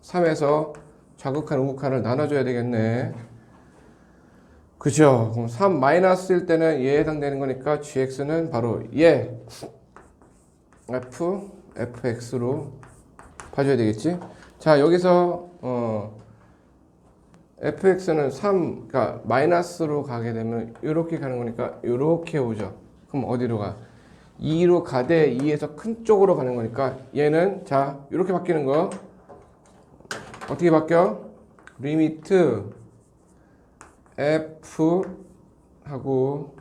3에서 좌극한 우극한을 나눠줘야 되겠네. 그죠? 그럼 3 마이너스일 때는 얘에 해당되는 거니까 gx는 바로 얘 fx로 봐줘야 되겠지? 자, 여기서 fx는 3, 그러니까 마이너스로 가게 되면 이렇게 가는 거니까 이렇게 오죠. 그럼 어디로 가? 2로 가되 2에서 큰 쪽으로 가는 거니까 얘는 자 이렇게 바뀌는 거. 어떻게 바뀌어? 리미트 f 하고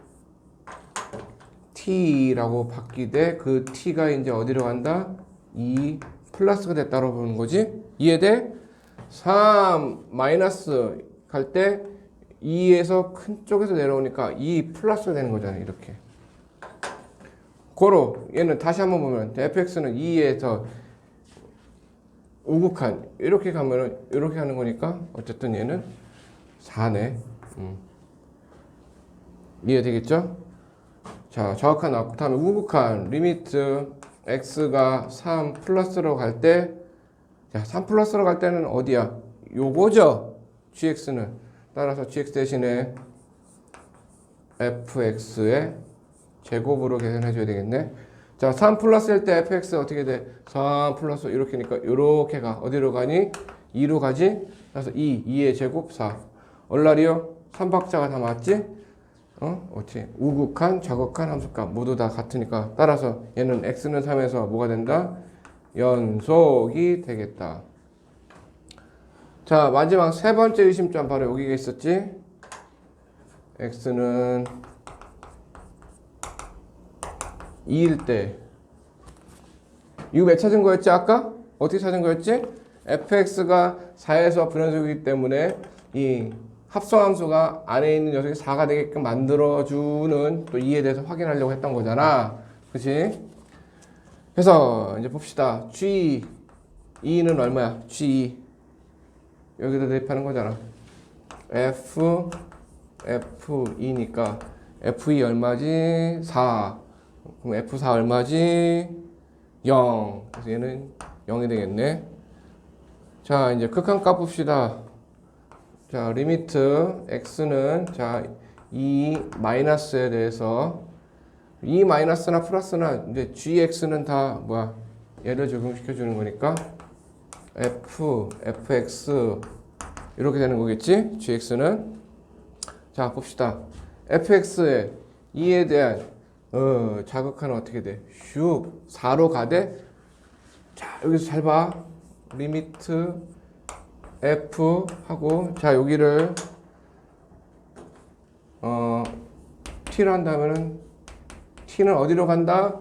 t라고 바뀌되 그 t가 이제 어디로 간다? 2 플러스가 됐다고 보는 거지. 이해돼? 3 마이너스 갈 때 2에서 큰 쪽에서 내려오니까 2 플러스가 되는 거잖아. 이렇게. 고로 얘는 다시 한번 보면 fx는 2에서 우극한 이렇게 가면은 이렇게 하는 거니까 어쨌든 얘는 4네. 이해되겠죠? 자, 좌극한 나왔고, 다음에 우극한 리미트 x가 3 플러스로 갈 때, 자, 3 플러스로 갈 때는 어디야? 요거죠? gx는. 따라서 gx 대신에 fx의 제곱으로 계산해 줘야 되겠네. 자, 3 플러스일 때 fx 어떻게 돼? 3 플러스 이렇게니까 이렇게 가. 어디로 가니? 2로 가지? 그래서 2의 제곱 4. 얼라리요? 3박자가 다 맞지? 어떻게? 우극한, 좌극한 함수값 모두 다 같으니까 따라서 얘는 x는 3에서 뭐가 된다? 연속이 되겠다. 자, 마지막 세 번째 의심점 바로 여기가 있었지? x는 2일 때 이거 왜 찾은 거였지 아까? 어떻게 찾은 거였지? fx가 4에서 불연속이기 때문에 이 합성함수가 안에 있는 녀석이 4가 되게끔 만들어주는 또 2에 대해서 확인하려고 했던 거잖아. 그치? 그래서 이제 봅시다. G2는 얼마야? G2 여기다 대입하는 거잖아. F2니까 F2 얼마지? 4. 그럼 F4 얼마지? 0. 그래서 얘는 0이 되겠네. 자, 이제 극한값 봅시다. 자, 리미트 x는 자, 이 마이너스에 대해서 이 마이너스나 플러스나 이제 gx는 다 뭐야? 얘를 적용시켜 주는 거니까 fx 이렇게 되는 거겠지? gx는. 자, 봅시다. fx의 2에 대한 자극하는 어떻게 돼? 슉 4로 가되. 자, 여기서 잘 봐. 리미트 f 하고 자 여기를 t를 한다면은 t는 어디로 간다?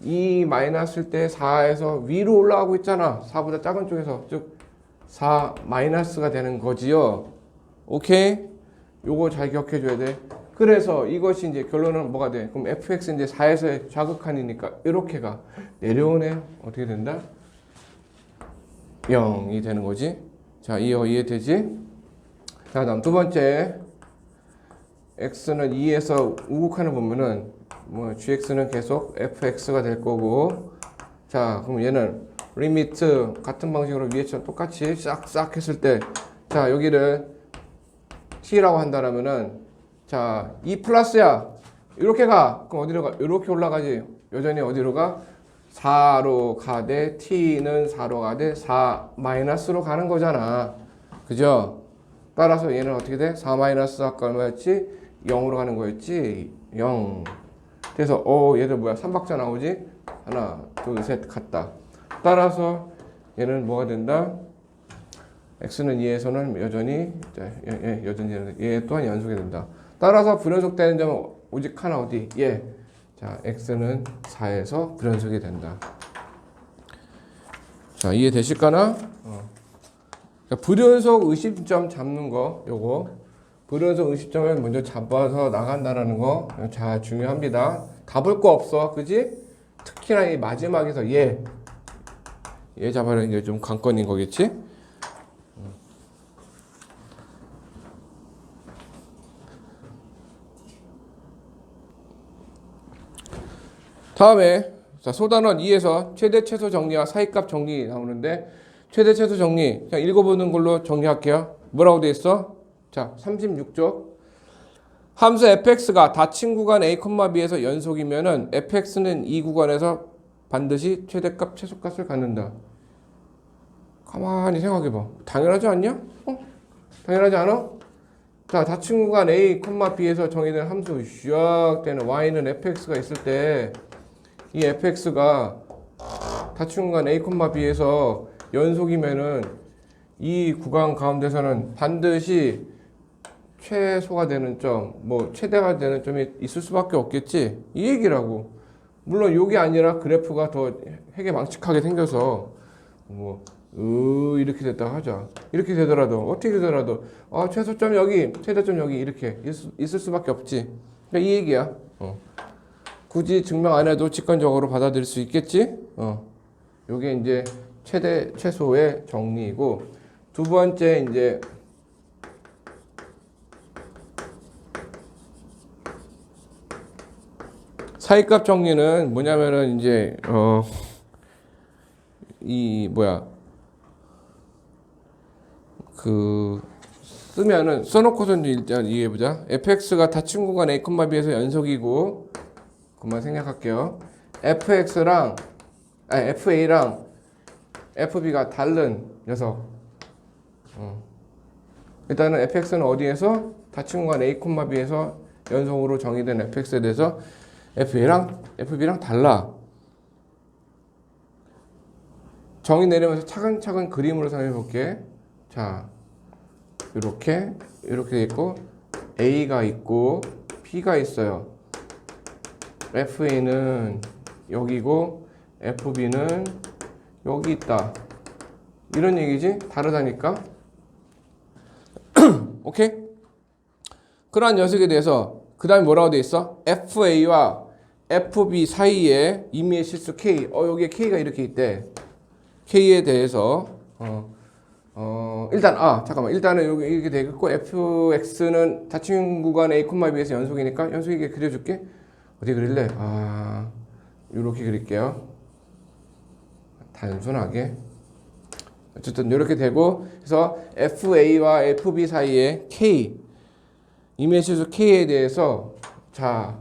2 마이너스일 때 4에서 위로 올라가고 있잖아. 4보다 작은 쪽에서 즉 4 마이너스가 되는 거지요. 오케이? 요거 잘 기억해 줘야 돼. 그래서 이것이 이제 결론은 뭐가 돼? 그럼 fx 이제 4에서의 좌극한이니까 이렇게가 내려오네. 어떻게 된다? 0이 되는 거지. 자, 이해되지? 자, 다음 두 번째. x는 2에서 우극한을 보면은 뭐 gx는 계속 fx가 될 거고. 자, 그럼 얘는 리미트 같은 방식으로 위에처럼 똑같이 싹싹 했을 때, 자, 여기를 t라고 한다라면은, 자, 2 플러스야. 이렇게 가. 그럼 어디로 가? 이렇게 올라가지. 여전히 어디로 가? 4로 가되 t는 4로 가되 4 마이너스로 가는 거잖아. 그죠? 따라서 얘는 어떻게 돼? 4 마이너스 아까 얼마였지? 0으로 가는 거였지? 0. 그래서 얘들 뭐야? 3박자 나오지? 하나, 둘, 셋 갔다. 따라서 얘는 뭐가 된다? x는 2에서는 여전히 얘 또한 연속이 된다. 따라서 불연속되는 점은 오직 하나 어디? 얘. 자, x는 4에서 불연속이 된다. 자, 이해되실까나? 자, 불연속 의심점 잡는 거, 요거. 불연속 의심점을 먼저 잡아서 나간다라는 거, 자, 중요합니다. 다 볼 거 없어, 그지? 특히나 이 마지막에서 얘 잡아내는 게 좀 관건인 거겠지? 다음에 자, 소단원 2에서 최대 최소 정리와 사이값 정리 나오는데 최대 최소 정리 그냥 읽어보는 걸로 정리할게요. 뭐라고 돼 있어? 자, 36쪽 함수 fx가 닫힌 구간 a, b에서 연속이면은 fx는 이 구간에서 반드시 최대값 최소값을 갖는다. 가만히 생각해봐. 당연하지 않냐? 당연하지 않아? 자, 닫힌 구간 a, b에서 정의된 함수 슉 되는 y는 fx가 있을 때 이 fx가 닫힌 구간 a, b에서 연속이면은 이 구간 가운데서는 반드시 최소가 되는 점, 뭐 최대가 되는 점이 있을 수밖에 없겠지. 이 얘기라고. 물론 이게 아니라 그래프가 더 해괴망측하게 생겨서 뭐 이렇게 됐다 하자. 이렇게 되더라도 어떻게 되더라도 최소점 여기, 최대점 여기 이렇게 있을 수밖에 없지. 그러니까 이 얘기야. 굳이 증명 안 해도 직관적으로 받아들일 수 있겠지? 요게 이제 최대, 최소의 정리이고, 두 번째 이제 사이값 정리는 뭐냐면은 이제 쓰면은 써놓고서 일단 이해해보자. fx가 닫힌 구간 a, b에서 연속이고, 그만 생각할게요. fx랑 fa랑 fb가 다른 녀석. 일단은 fx는 어디에서 닫힌 구간 a, b에서 연속으로 정의된 fx에 대해서 fa랑 fb랑 달라. 정의 내리면서 차근차근 그림으로 설명해 볼게. 자, 이렇게 돼 있고 a가 있고 b가 있어요. FA는 여기고 FB는 여기 있다. 이런 얘기지? 다르다니까? 오케이? 그러한 녀석에 대해서 그 다음에 뭐라고 돼 있어? FA와 FB 사이에 임의의 실수 K. 여기에 K가 이렇게 있대. K에 대해서 일단은 여기 이렇게 되겠고 FX는 닫힌 구간 A, B에서 연속이니까 연속이게 그려줄게. 어디 그릴래? 이렇게 그릴게요. 단순하게. 어쨌든 이렇게 되고, 그래서 FA와 FB 사이에 K, 임의의 실수 K에 대해서, 자,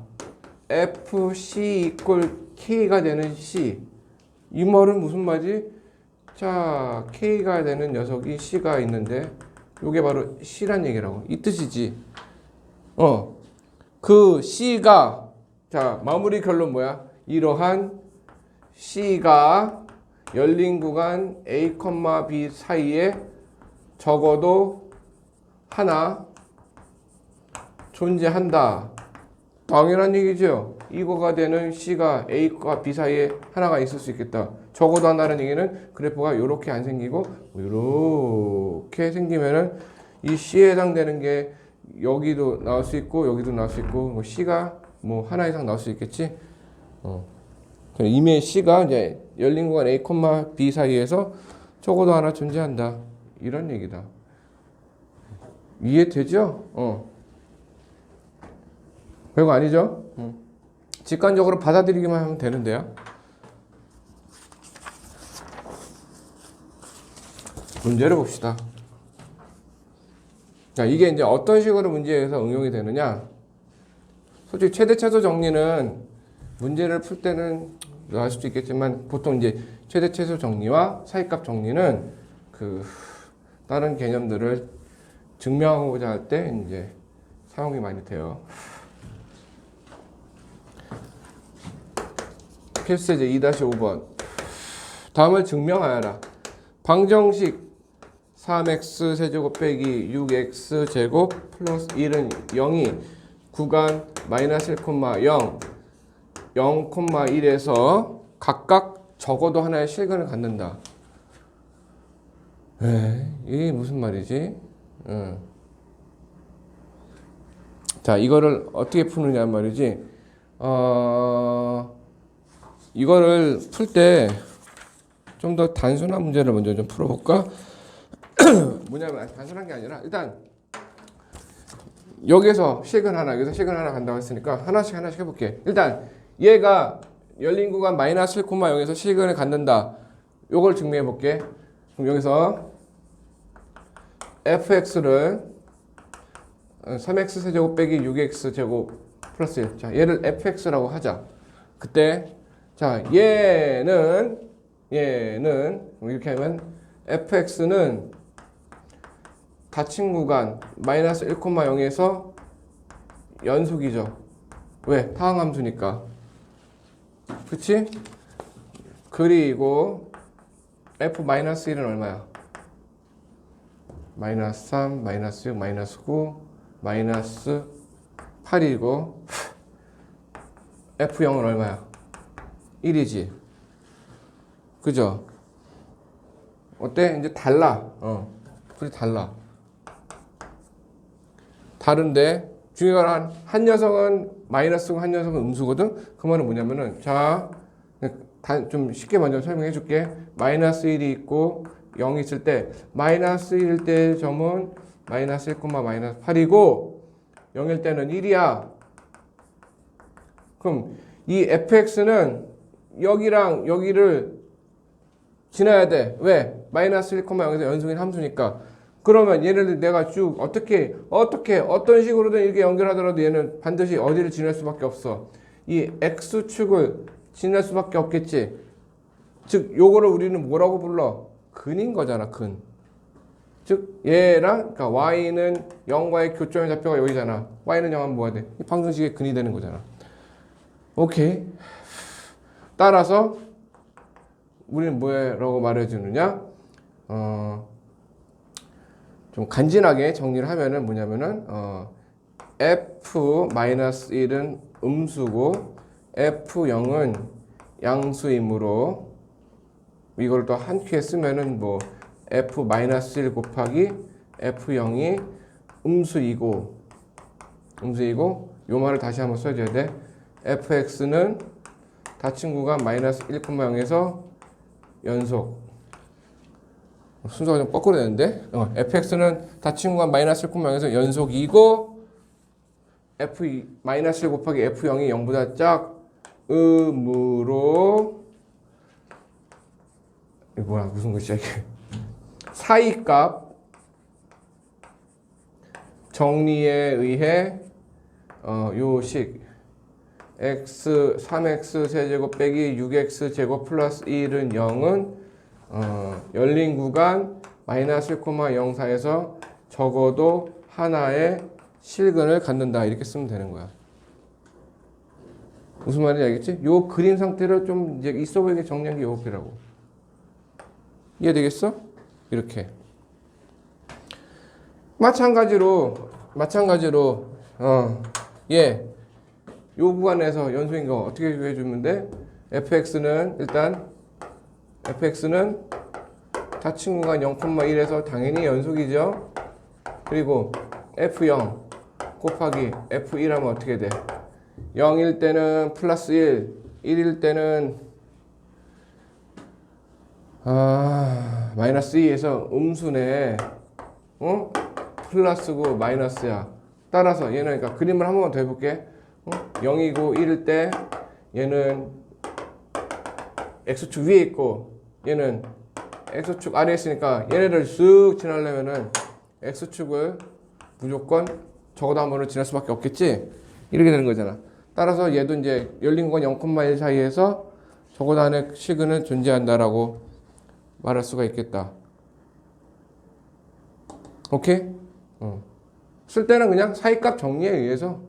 FC = K가 되는 C. 이 말은 무슨 말이지? 자, K가 되는 녀석이 C가 있는데, 이게 바로 C란 얘기라고. 이 뜻이지. 그 C가 자, 마무리 결론 뭐야? 이러한 C가 열린 구간 A, B 사이에 적어도 하나 존재한다. 당연한 얘기죠. 이거가 되는 C가 A과 B 사이에 하나가 있을 수 있겠다. 적어도 하나라는 얘기는 그래프가 요렇게 안 생기고 요렇게 생기면은 이 C에 해당되는 게 여기도 나올 수 있고 여기도 나올 수 있고 뭐 C가 뭐 하나 이상 나올 수 있겠지. 이미 C가 이제 열린 구간 A, B 사이에서 적어도 하나 존재한다. 이런 얘기다. 이해되죠? 별거 아니죠? 직관적으로 받아들이기만 하면 되는데요. 문제를 봅시다. 자, 이게 이제 어떤 식으로 문제에서 응용이 되느냐? 솔직히 최대 최소 정리는 문제를 풀 때는 할 수도 있겠지만 보통 이제 최대 최소 정리와 사이값 정리는 그 다른 개념들을 증명하고자 할 때 이제 사용이 많이 돼요. 필수제 2-5번. 다음을 증명하여라. 방정식 3x 세제곱 빼기 6x 제곱 플러스 1은 0이 구간 마이너스 1,0, 0,1에서 각각 적어도 하나의 실근을 갖는다. 이게 무슨 말이지? 자, 이거를 어떻게 푸느냐 말이지. 이거를 풀 때 좀 더 단순한 문제를 먼저 좀 풀어볼까? 뭐냐면 단순한 게 아니라 일단 여기서 실근 하나, 여기서 실근 하나 간다고 했으니까 하나씩 해볼게. 일단 얘가 열린 구간 마이너스 1,0에서 실근을 갖는다. 요걸 증명해 볼게. 그럼 여기서 fx를 3x 세제곱 빼기 6x 제곱 플러스 1. 자, 얘를 fx라고 하자. 그때 자, 얘는 이렇게 하면 fx는 닫힌 구간 마이너스 1,0에서 연속이죠. 왜? 타항함수니까. 그치? 그리고 f-1은 얼마야? 마이너스 3, 마이너스 6, 마이너스 9, 마이너스 8이고 f0은 얼마야? 1이지. 그죠? 어때? 이제 달라. 둘이 달라. 다른데 중요한 한 녀석은 마이너스고 한 녀석은 음수거든. 그 말은 뭐냐면은 자, 좀 쉽게 먼저 설명해 줄게. 마이너스 1이 있고 0이 있을 때 마이너스 1일 때 점은 마이너스 1, 마이너스 8이고 0일 때는 1이야. 그럼 이 fx는 여기랑 여기를 지나야 돼. 왜? 마이너스 1, 0에서 연속인 함수니까. 그러면 얘를 내가 쭉 어떤 식으로든 이렇게 연결하더라도 얘는 반드시 어디를 지날 수밖에 없어. 이 x축을 지날 수밖에 없겠지. 즉 요거를 우리는 뭐라고 불러? 근인 거잖아. 근. 즉 얘랑 그러니까 y는 0과의 교점의 좌표가 여기잖아. y는 0하면 뭐가 돼? 이 방정식의 근이 되는 거잖아. 오케이. 따라서 우리는 뭐라고 말해주느냐? 좀 간지나게 정리를 하면은 뭐냐면은 f-1은 음수고 f0은 양수이므로 이걸 또 한 큐에 쓰면은 뭐 f-1 곱하기 f0이 음수이고 요 말을 다시 한번 써줘야 돼. fx는 닫힌 구간 마이너스 1,0에서 연속. 순서가 좀 거꾸로 되는데 fx는 닫힌 구간 마이너스 1,0에서 연속이고 f-1 곱하기 f0이 0보다 작음으로 이거 뭐야 무슨 글씨야 이게 사이값 정리에 의해 요식 x 3x 세제곱 빼기 6x 제곱 플러스 1은 0은 열린 구간 마이너스 1,04에서 적어도 하나의 실근을 갖는다. 이렇게 쓰면 되는 거야. 무슨 말인지 알겠지? 요 그림 상태를 좀 이제 있어 보이게 정리한 게 요거라고. 이해되겠어? 이렇게. 마찬가지로 예. 요 구간에서 연속인 거 어떻게 해주면 돼? fx는 일단 fx는 닫힌 구간 0,1에서 당연히 연속이죠. 그리고 f0 곱하기 f1 하면 어떻게 돼? 0일 때는 플러스 1, 1일 때는 마이너스 2에서 음수네. 어? 플러스고 마이너스야. 따라서 얘는 그러니까 그림을 한 번만 더 해볼게. 0이고 1일 때 얘는 x축 위에 있고 얘는 x축 아래에 있으니까 얘네를 쓱 지나려면은 x축을 무조건 적어도 한 번은 지날 수밖에 없겠지? 이렇게 되는 거잖아. 따라서 얘도 이제 열린 건 0,1 사이에서 적어도 안에 시그는 존재한다라고 말할 수가 있겠다. 오케이? 쓸 때는 그냥 사이값 정리에 의해서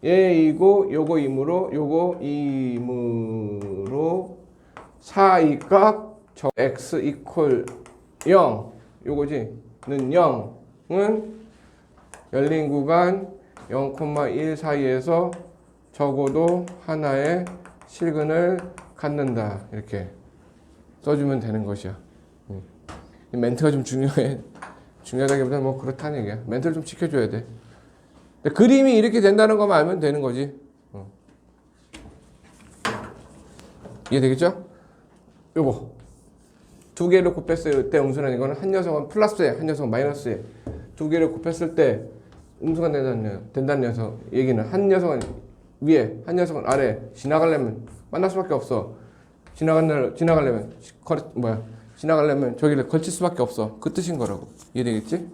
얘이고 요거 임으로 요거 임으로 사이값 x 이퀄 0 요거지 는 0은 열린 구간 0,1 사이에서 적어도 하나의 실근을 갖는다. 이렇게 써주면 되는 것이야. 멘트가 좀 중요해. 중요하다기보다는 뭐 그렇다는 얘기야. 멘트를 좀 지켜줘야 돼. 근데 그림이 이렇게 된다는 것만 알면 되는 거지. 이해되겠죠? 요거 두 개를 곱했을 때 음수는 이거는 한 녀석은 플러스에 한 녀석은 마이너스에 두 개를 곱했을 때 음수가 된다는 녀석 얘기는 한 녀석은 위에 한 녀석은 아래 지나가려면 만날 수밖에 없어. 지나가려면 저기를 걸칠 수밖에 없어. 그 뜻인 거라고. 이해되겠지?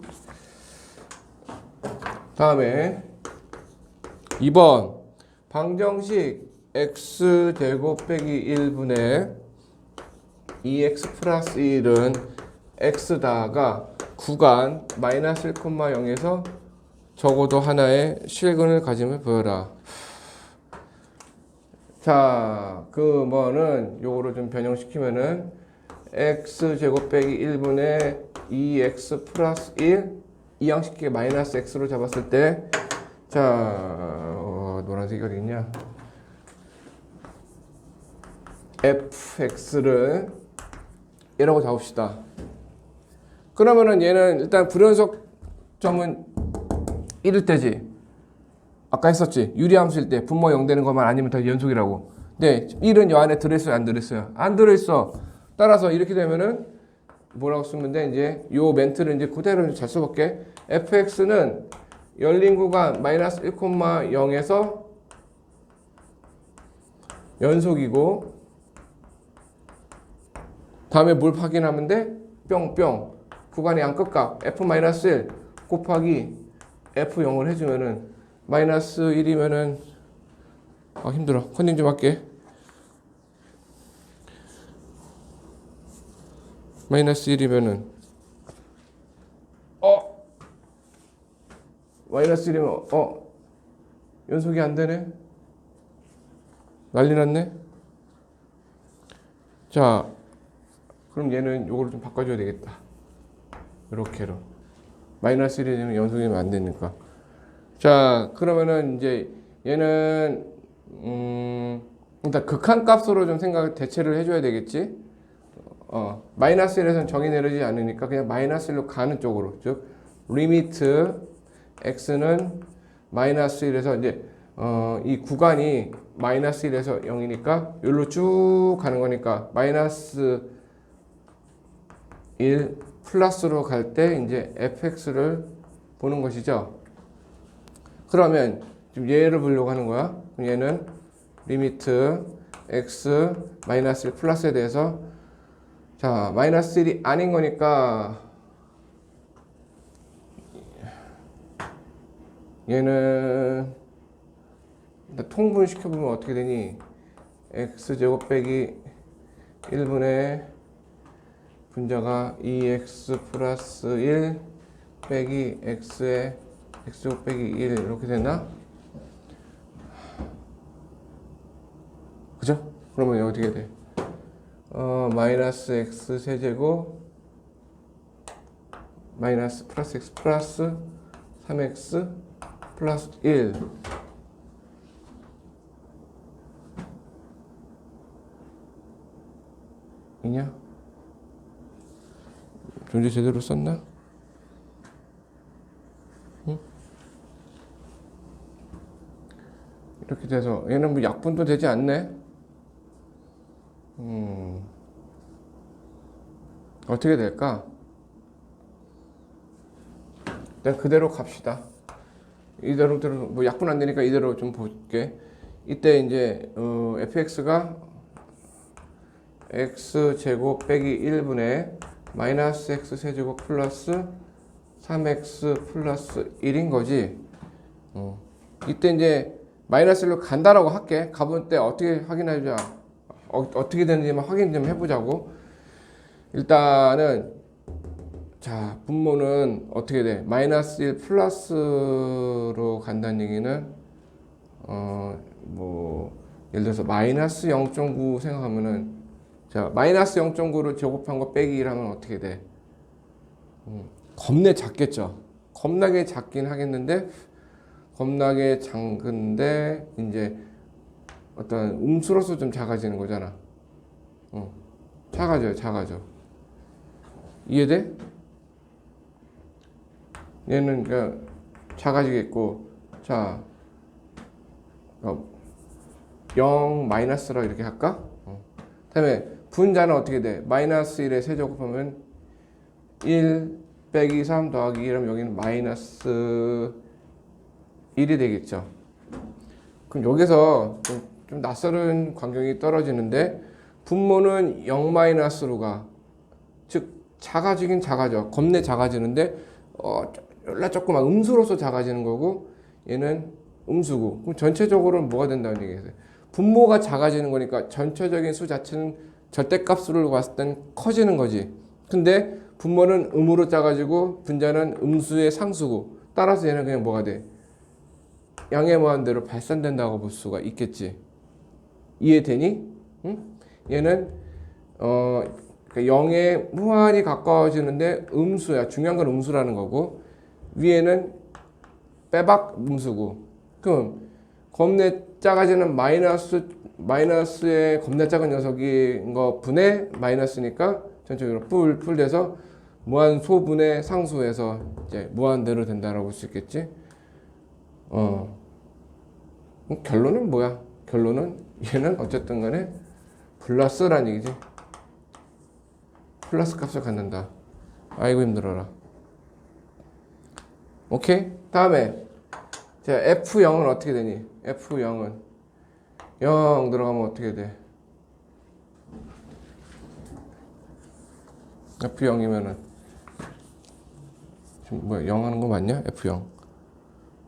다음에 2번 방정식 x제곱 빼기 1분의 2x 플러스 1은 x다가 구간 마이너스 1,0에서 적어도 하나의 실근을 가짐을 보여라. 자, 그 뭐는 요거를 좀 변형시키면은 x제곱 빼기 1분의 2x 플러스 1 이항식계 마이너스 x로 잡았을 때 자, 노란색이 어디 있냐? fx를 얘라고 잡읍시다. 그러면은 얘는 일단 불연속 점은 1일 때지. 아까 했었지. 유리함수일 때 분모 0 되는 것만 아니면 다 연속이라고. 근데 1은 요 안에 들어있어요? 안 들어있어요? 안 들어있어. 따라서 이렇게 되면은 뭐라고 쓰면 돼? 이제 요 멘트를 이제 그대로 잘 써볼게. fx는 열린 구간 마이너스 1,0에서 연속이고 다음에 뭘 확인하면 돼? 뿅뿅 구간의 양끝값 f-1 곱하기 f0을 해주면은 마이너스 1이면은 힘들어. 컨닝 좀 할게. 마이너스 1이면은 마이너스 1이면 연속이 안 되네. 난리 났네. 자, 그럼 얘는 요거를 좀 바꿔줘야 되겠다. 이렇게로 마이너스 1이면 연속이면 안 되니까. 자, 그러면은 이제 얘는 일단 극한값으로 좀 대체를 해줘야 되겠지. 마이너스 1에서는 정의 내리지 않으니까 그냥 마이너스 1로 가는 쪽으로, 즉 리미트 x는 마이너스 1에서 이제 이 구간이 마이너스 1에서 0이니까 여기로 쭉 가는 거니까 마이너스 1 플러스로 갈 때 이제 fx를 보는 것이죠. 그러면 지금 얘를 보려고 하는 거야. 그럼 얘는 리미트 x 마이너스 1 플러스에 대해서 자 마이너스 1이 아닌 거니까 얘는 통분시켜보면 어떻게 되니? x제곱 빼기 1분의 분자가 2x 플러스 1 빼기 x의 x제곱 빼기 1 이렇게 되나? 그죠? 그러면 여기 어떻게 돼? 마이너스 x 세제곱 마이너스 플러스 x 플러스 3x 플러스 1 이냐? 존재 제대로 썼나? 응? 이렇게 돼서 얘는 뭐 약분도 되지 않네. 어떻게 될까? 일단 그대로 갑시다. 이대로 뭐 약분 안 되니까 이대로 좀 볼게. 이때 이제 fx가 x제곱 빼기 1분의 마이너스 x 세제곱 플러스 3x 플러스 1인 거지. 이때 이제 마이너스 1로 간다라고 할게. 가볼 때 어떻게 확인하자. 어떻게 되는지만 확인 좀 해보자고. 일단은 자, 분모는 어떻게 돼? 마이너스 1 플러스로 간다는 얘기는 뭐 예를 들어서 마이너스 0.9 생각하면은 자, 마이너스 0.9를 제곱한 거 빼기 1 하면 어떻게 돼? 겁내 작겠죠? 겁나게 작긴 하겠는데 겁나게 작은데 이제 어떤 음수로서 좀 작아지는 거잖아. 작아져. 이해돼? 얘는 그러니까 작아지겠고, 자, 0 마이너스라 이렇게 할까? 다음에 분자는 어떻게 돼? 마이너스 1에 세제곱하면 1 빼기 3 더하기 1하면 여기는 마이너스 1이 되겠죠. 그럼 여기서 좀 낯설은 광경이 떨어지는데 분모는 0 마이너스로 가. 즉 작아지긴 작아져. 겁내 작아지는데 연락 조그만 음수로서 작아지는 거고 얘는 음수고. 그럼 전체적으로는 뭐가 된다는 얘기예요. 분모가 작아지는 거니까 전체적인 수 자체는 절대값으로 봤을 땐 커지는 거지. 근데 분모는 음으로 작아지고 분자는 음수의 상수고 따라서 얘는 그냥 뭐가 돼? 양의 무한대로 발산된다고 볼 수가 있겠지. 이해되니? 응? 얘는 0에 무한히 가까워지는데 음수야. 중요한 건 음수라는 거고 위에는 빼박 음수고. 그럼 겁내 작아지는 마이너스의 겁내 작은 녀석인 거 분의 마이너스니까 전체적으로 풀 돼서 무한 소분의 상수에서 이제 무한대로 된다라고 볼 수 있겠지. 결론은 뭐야? 결론은 얘는 어쨌든 간에 플러스란 얘기지. 플러스 값을 갖는다. 아이고 힘들어라. 오케이? 다음에 자, F0은 어떻게 되니? F0은 0 들어가면 어떻게 돼? F0이면은 지금 뭐야? 0 하는 거 맞냐? F0.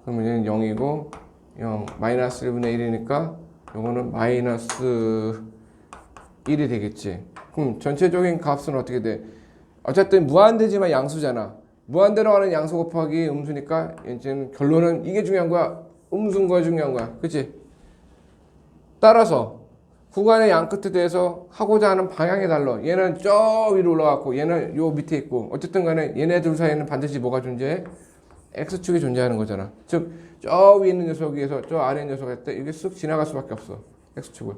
그러면 얘는 0이고 0 마이너스 1분의 1이니까 요거는 마이너스 1이 되겠지. 그럼 전체적인 값은 어떻게 돼? 어쨌든 무한대지만 양수잖아. 무한대로 가는 양수 곱하기 음수니까 이제는 결론은 이게 중요한 거야. 음수인 거야, 중요한 거야. 그치? 따라서 구간의 양 끝에 대해서 하고자 하는 방향이 달라. 얘는 저 위로 올라갔고 얘는 요 밑에 있고 어쨌든 간에 얘네 둘 사이에는 반드시 뭐가 존재해? X축이 존재하는 거잖아. 즉 저 위에 있는 녀석에서 저 아래 있는 녀석 할 때 이게 쓱 지나갈 수밖에 없어. X축을.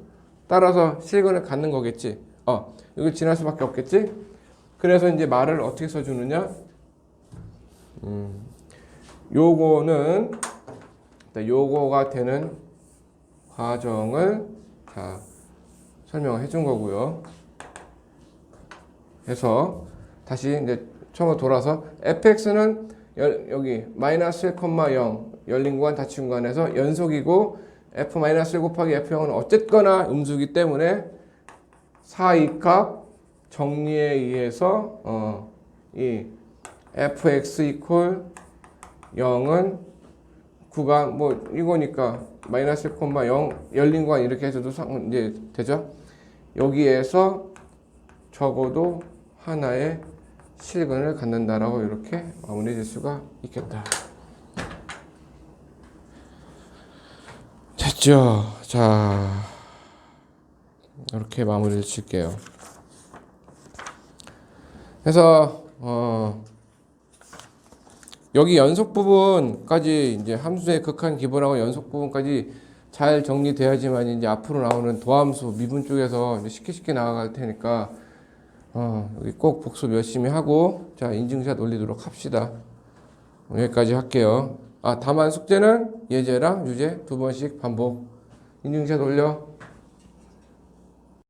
따라서 실근을 갖는 거겠지. 이걸 지날 수밖에 없겠지. 그래서 이제 말을 어떻게 써주느냐? 요거는 요거가 되는 과정을 자 설명을 해준 거고요. 해서 다시 이제 처음으로 돌아서 fx는 여기 마이너스 1,0 열린 구간 닫힌 구간에서 연속이고 f-1 곱하기 f0은 어쨌거나 음수기 때문에 사이값 정리에 의해서 이 fx 이퀄 0은 구간 뭐 이거니까 마이너스 1,0 열린 구간 이렇게 해서도 이제 되죠. 여기에서 적어도 하나의 실근을 갖는다라고 이렇게 마무리 질 수가 있겠다. 됐죠? 자, 이렇게 마무리를 칠게요. 그래서 여기 연속 부분까지 이제 함수의 극한 기본하고 연속 부분까지 잘 정리돼야지만 이제 앞으로 나오는 도함수 미분 쪽에서 이제 쉽게 나아갈 테니까 여기 꼭 복습 열심히 하고, 자, 인증샷 올리도록 합시다. 여기까지 할게요. 다만 숙제는 예제랑 유제 2번씩 반복. 인증샷 올려.